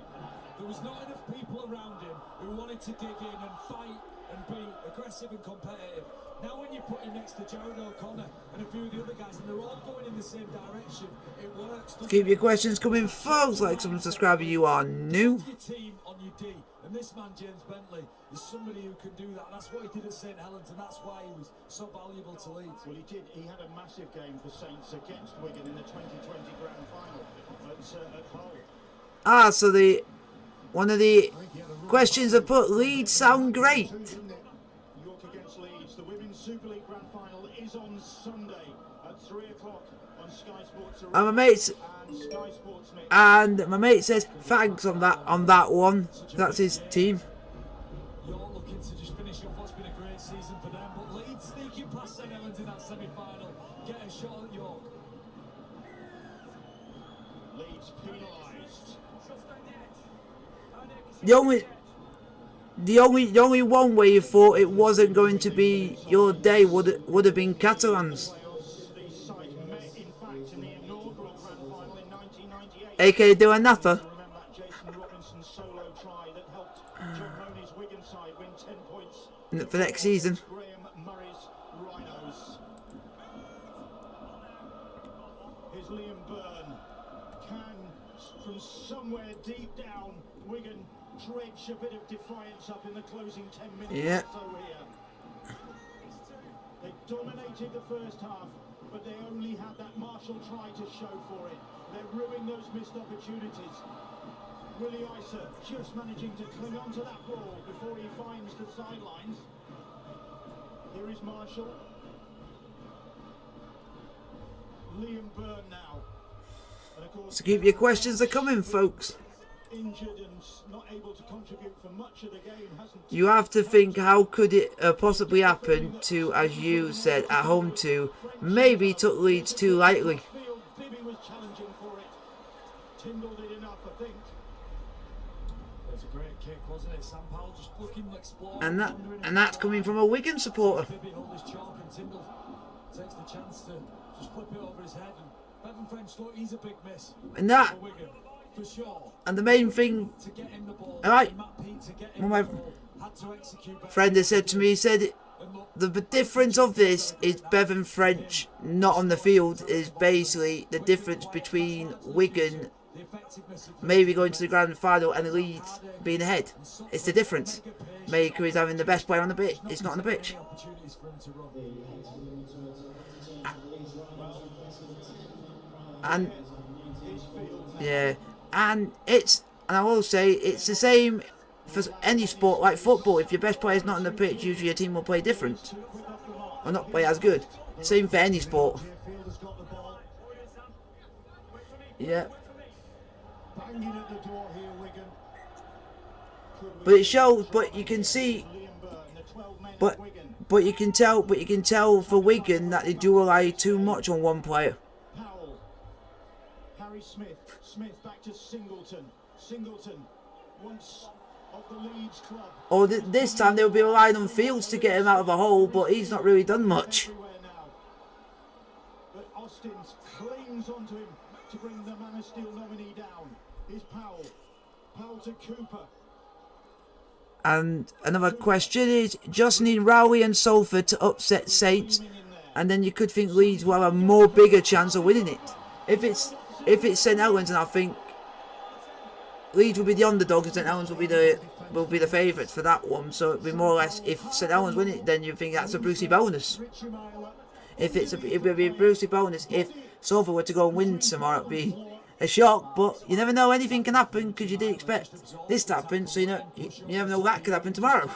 there was not enough people around him who wanted to dig in and fight and be aggressive and competitive. Now when you put him next to Jared O'Connor and a few of the other guys and they're all going in the same direction, it works. Keep your questions coming, folks. Like, subscribe if you are new. Your team on your D, and this man James Bentley is somebody who can do that. That's what he did at St Helens, and that's why he was so valuable to Leeds. Well, he did. He had a massive game for Saints against Wigan in the 2020 grand final at Hull. So one of the questions are put. Leeds sound great. York against Leeds. The Women's Super League Grand Final is on Sunday at 3 o'clock on Sky Sports And Sky Sports Mix. my mate says thanks on that one. That's his team. York looking to just finish off what's been a great season for them, but Leeds sneaking past St Helens in that semi-final, get a shot at York. Leeds penalised. The only one way you thought it wasn't going to be your day would have been Catalans. The side met, in fact, in the inaugural Grand Final in 1998. aka doing nothing. Remember that Jason Robinson solo try that helped Jamwinga's Wigan side win 10 points For next season. Graham Murray's Rhinos. Here's Liam Byrne. Can, from somewhere deep down, Wigan dredge a bit of defiance up in the closing 10 minutes Yeah. or so here. They dominated the first half, but they only had that Marshall try to show for it. They ruined those missed opportunities. Willie Isa just managing to cling on to that ball before he finds the sidelines. Here is Marshall. Liam Byrne now. And of course, So keep your questions coming, folks. injured and not able to contribute for much of the game, hasn't You have to think, how could it possibly happen to, as you said, at home to, maybe took Leeds too lightly. field. Bibby was challenging for it. Tyndall did enough, I think. It was a great kick, wasn't it? Sam Powell just looking to explore. And that's coming from a Wigan supporter. Bibby hold his chalk and Tyndall takes the chance to just flip it over his head. And Bevan French, look, he's a big miss. And that, For Wigan, for sure. and the main thing, To get him the ball. alright, Matt Pete to get well, him my the ball. Had to execute better. friend has said to me, he said, the difference of this is Bevan French not on the field is basically the difference between Wigan The effectiveness of maybe going to the grand final and Leeds being ahead. It's the difference. Maker is having the best player on the pitch. It's not on the pitch. opportunities for him to run. And yeah, and I will say it's the same for any sport like football. If your best player is not on the pitch, usually your team will play different or not play as good. Same for any sport. Yeah. Banging at the door here, Wigan. But it shows. But you can see. But you can tell for Wigan that they do rely too much on one player. Powell. Harry Smith. Smith back to Singleton. Singleton once of the Leeds club. Or this time they'll be relying on Fields to get him out of a hole, but he's not really done much. Everywhere now. But Austin clings onto him to bring the Man of Steel nominee down. Here's Powell. Powell to Cooper. And another question is, just need Rowley and Salford to upset Saints, and then you could think Leeds will have a more bigger chance of winning it. If it's St Helens, and I think Leeds will be the underdog and St Helens will be the favourites for that one. So it'll be more or less, if St Helens win it, then you think that's a Brucey bonus. It would be a Brucey bonus if Salford were to go and win tomorrow. It'd be a shock, but you never know. Anything can happen because you didn't expect this to happen. So you never know that could happen tomorrow.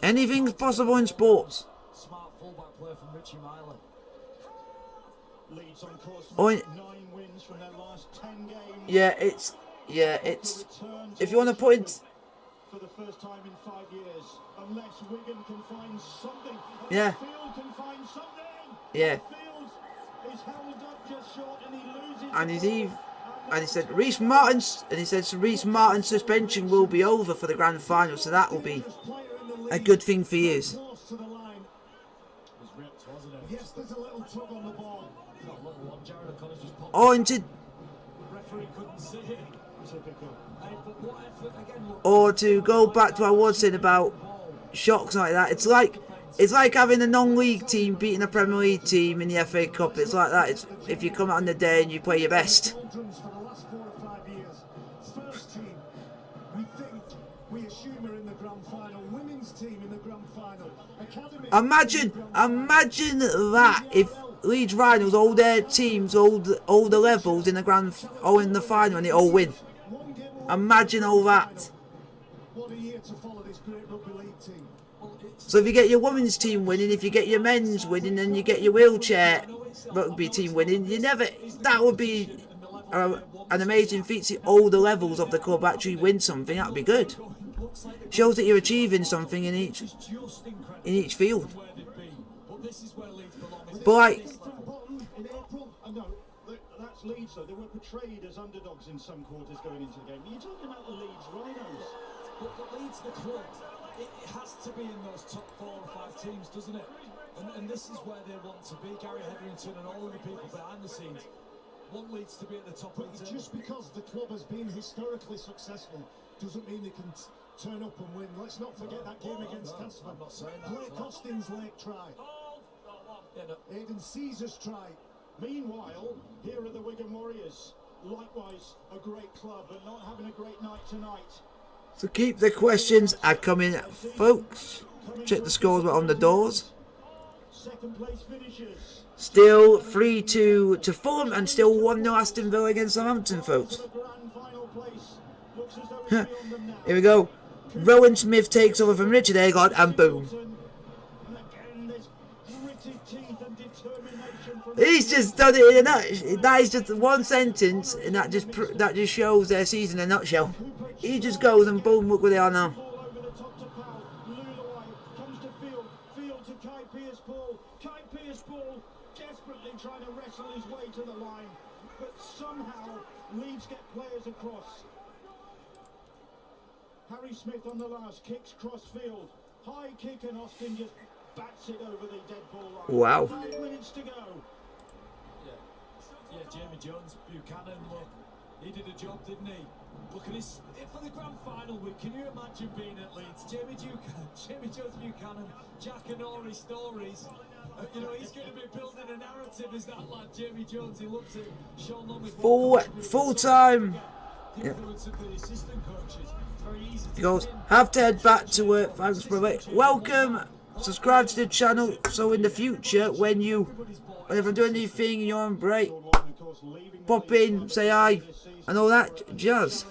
Anything's possible in sports. Smart fullback play from Richie Myler. Leeds on course to Oh, 9 wins from their last 10 games. It's if you want to put it, For the first time in 5 years, unless Wigan can find something. Yeah. Field can find something. Yeah. Field is held up just short and he loses. and the he's ball. and he said Reece Martin's suspension will be over for the grand final, so that will be a good thing for you. Close to the line. Was ripped, wasn't it? Yes, there's a little tug on the ball. That little one, Jared O'Connor's just popped. Or into, Referee couldn't see it. Typical. Hey, but what effort again? Look, or to go back to what I was saying about shocks like that. It's like having a non-league team beating a Premier League team in the FA Cup. It's like that. It's if you come out on the day and you play your best. Doldrums for the last 4 or 5 years. First team, we assume are in the grand final. Women's team in the grand final. Academy. Imagine that if Leeds Rhinos, all their teams, all the levels in the in the final, and they all win. Imagine all that. What a year to follow this great rugby league team. So if you get your women's team winning, if you get your men's winning, and you get your wheelchair rugby team winning, that would be an amazing feat. See all the levels of the club actually win something. That would be good. Shows that you're achieving something in each field. But like, In April, no, that's Leeds though. They were portrayed as underdogs in some quarters going into the game. You're talking about the Leeds Rhinos. But Leeds, the club, it has to be in those top 4 or 5 teams, doesn't it? And this is where they want to be. Gary Hetherington and all of the people behind the scenes want Leeds to be at the top of the table. Just because the club has been historically successful doesn't mean they can turn up and win. Let's not forget that game against Casper. I'm not saying that. Blake Austin's late try. Aidan Caesar's try. Meanwhile, here are the Wigan Warriors. Likewise, a great club, but not having a great night tonight. so keep the questions coming, folks. Check the scores on the doors. Second place finishers. Still 3-2 to Fulham and still 1-0 Aston Villa against Southampton, folks. The grand final place. Looks as though it's beyond them now. Here we go. Rowan Smith takes over from Richard Agard and boom. And again, this gritted teeth and determination from He's just done it in a nutshell. That is just one sentence, and that just shows their season in a nutshell. He just goes and boom, look where they are now. ball over the top to Powell. Lulaway comes to Field. Field to Kai Pearce-Paul. Kai Pearce-Paul desperately trying to wrestle his way to the line, but somehow Leeds get players across. Harry Smith on the last, kicks cross field. High kick and Austin just bats it over the dead ball line. Wow. 5 minutes to go. Yeah, Jamie Jones, Buchanan, look, he did a job, didn't he? Look at this, for the grand final week, can you imagine being at Leeds? Jamie Jones Buchanan, Jack and Ori stories. You know, he's going to be building a narrative as that lad, Jamie Jones. He loves it. Sean Long is Full time. The influence of the assistant coaches. It's very easy to He goes, win. have to head back to work. Thanks, brother. Welcome. Subscribe to the channel so in the future, whenever I'm doing anything and you're on break, pop in, say hi, and all that jazz.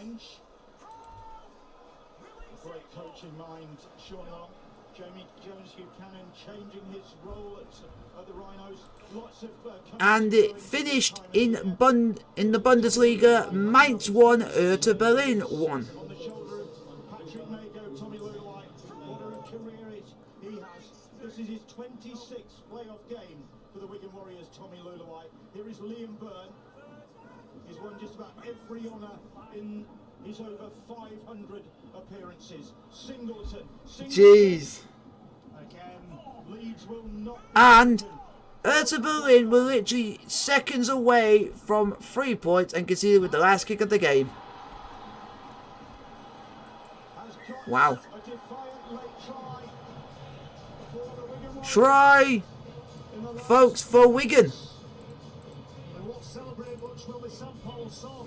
Great coach in mind, Sean Long. Jamie Jones Buchanan changing his role at the Rhinos. Lots of And it finished in the Bundesliga. Mainz 1, Hertha Berlin 1. on the shoulder of Patrick Mago, Tommy Lulaway. What a career he has. This is his 26th playoff game for the Wigan Warriors, Tommy Lulaway. Here is Liam Byrne. He's won just about every honour in his over 500 appearances. Singleton. Jeez. Again, Leeds will not. And Hertha Berlin were literally seconds away from 3 points and conceded with the last kick of the game. Wow. A defiant late try for the Wigan Warriors. Try, folks, for Wigan. They won't celebrate much, will they? Sam Powell saw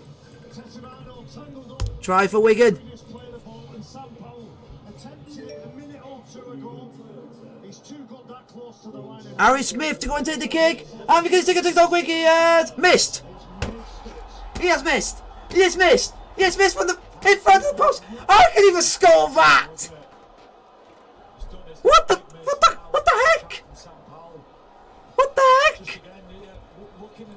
Tessimano tangled up. Try for Wigan. He just played the ball, and Sam Powell attempted it a minute or two ago. He's too good that close to the line. Harry Smith to go and take the kick. And because he's taking a quick, he has missed. He has missed. He has missed. He has missed from in front of the post. I can even score that. What the heck? What the heck?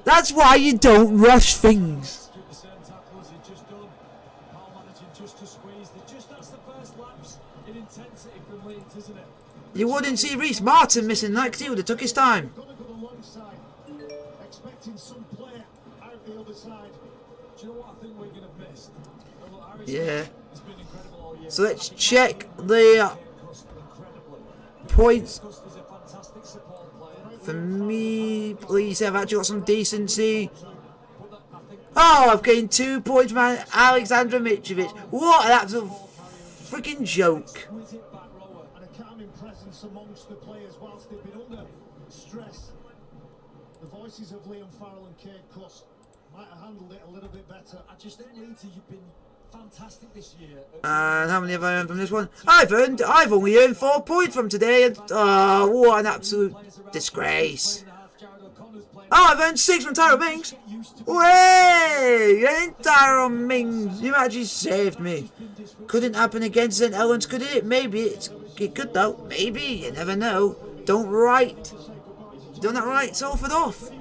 That's why you don't rush things. The same tackle as he'd just done. Powell managing just to squeeze. That's the first lapse in intensity from Leeds, isn't it? You wouldn't see Reece Martin missing that because he would have took his time. Got to go alongside, expecting some play out the other side. Do you know what I think Wigan have missed? Look, Harry Yeah. Smith has been incredible all year. So let's check the points Custer's a fantastic support player. for me. Please have actually got some decency. Oh, I've gained 2 points from Alexander Mitrovic. What an absolute freaking joke. And a calming presence amongst the players whilst they've been under stress. The voices of Liam Farrell and Kate Cuss might have handled it a little bit better. I just think Leeds, you've been fantastic this year. And how many have I earned from this one? I've only earned 4 points from today. And oh, what an absolute disgrace. Oh, I've earned 6 from Tyrone Mings. Way! Ain't Tyrone Mings. You actually saved me. Couldn't happen against St. Helens, could it? Maybe. It could, though. Maybe. You never know. Don't write. Done that right. Salford off. I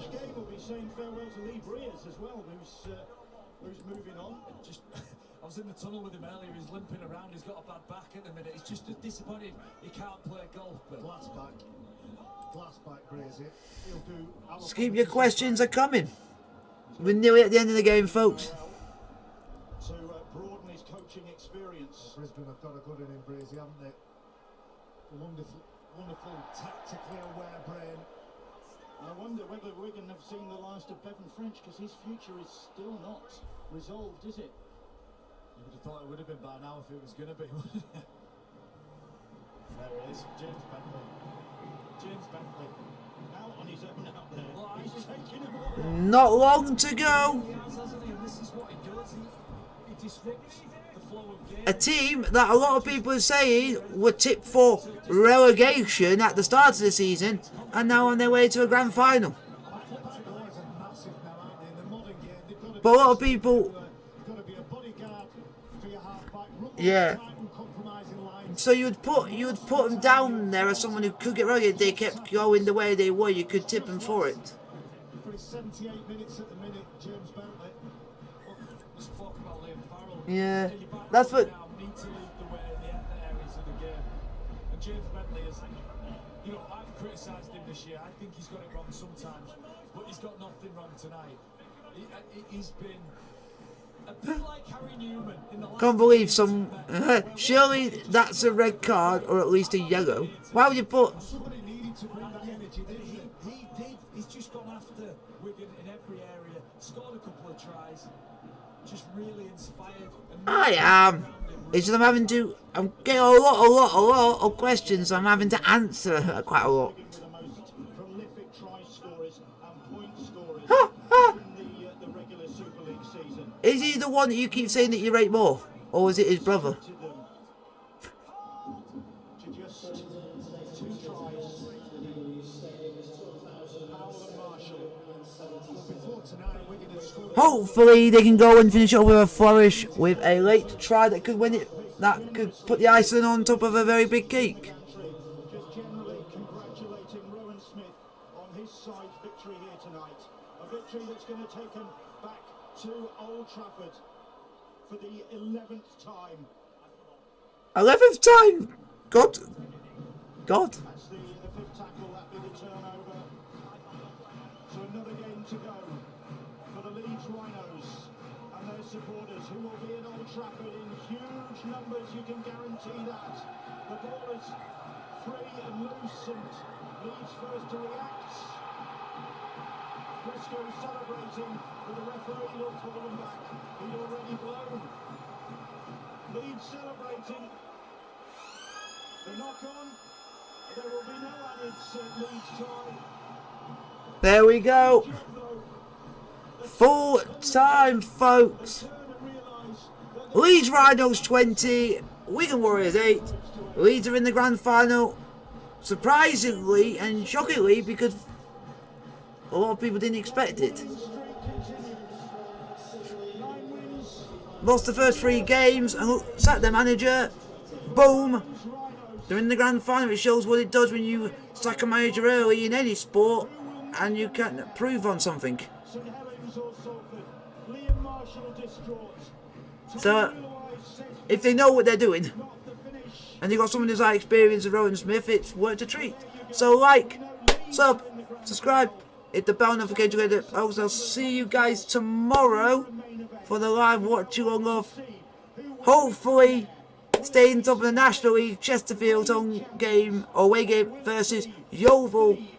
was in the tunnel with him earlier. He's limping around. He's got a bad back at the minute. He's just disappointed he can't play golf. But Glass back, Gracie. He'll do. Just keep your questions are coming. We're nearly at the end of the game, folks. To broaden his coaching experience. Brisbane have got a good in Brazy, haven't they? Wonderful, tactically aware brain. I wonder whether Wigan have seen the last of Bevan French, because his future is still not resolved, is it? you would have thought it would have been by now if it was going to be, wouldn't it? There it is, James Bentley. James Bentley. Now on his own out there. Well, He's taking him all. Not long to go. He has, hasn't he? And this is what he does. He disrupts the flow of game. A team that a lot of people are saying were tipped for relegation at the start of the season and now on their way to a grand final. But a lot of people, yeah. So you would put them down there as someone who could get relegated. They kept going the way they were. You could tip them for it. For his 78 minutes at the minute, James Bentley. Let's talk about Liam Farrell. Yeah, that's what. Now need to lead the way in the effort areas of the game. And James Bentley is, I've criticised him this year. I think he's got it wrong sometimes, but he's got nothing wrong tonight. He's been a bit like Harry Newman in the last. Can't believe some. Surely that's a red card or at least a yellow. Why would you put? Somebody needed to bring that energy, didn't he? He did. He's just gone after Wigan in every area. Scored a couple of tries. Just really inspired. I am. It's just I'm getting a lot of questions. I'm having to answer quite a lot. The most prolific try scorers and point scorers in the regular Super League season. Is he the one that you keep saying that you rate more, or is it his brother? To them. To just 2 tries. Powell and Marshall. Before tonight, Wigan had scored. Hopefully they can go and finish it up with a flourish with a late try that could win it. That could put the icing on top of a very big cake. Just generally congratulating Rowan Smith on his side's victory here tonight. A victory that's going to take them back to Old Trafford for the 11th time. 11th time. God. That's the 5th tackle, that'll be the turnover. So another game to go for the Leeds Rhinos and their supporters, who will be in Old Trafford in huge numbers, you can guarantee that. The ball is free and loose, and Leeds first to react. Briscoe celebrating, but the referee will call him back. He'd already blown. Leeds celebrating. The knock on. There will be no added Leeds try. There we go. Full time, folks. Leeds Rhinos 20, Wigan Warriors 8. Leeds are in the grand final. Surprisingly and shockingly, because a lot of people didn't expect it. Lost the first 3 games and sacked their manager. Boom. They're in the grand final. It shows what it does when you sack a manager early in any sport and you can't improve on something. So, if they know what they're doing and they've got someone who's like experienced as Rowan Smith, it's worth a treat. So like, sub, subscribe, hit the bell notification. I'll see you guys tomorrow for the live watch along of hopefully staying top of the National League, Chesterfield's home game or away game versus Yeovil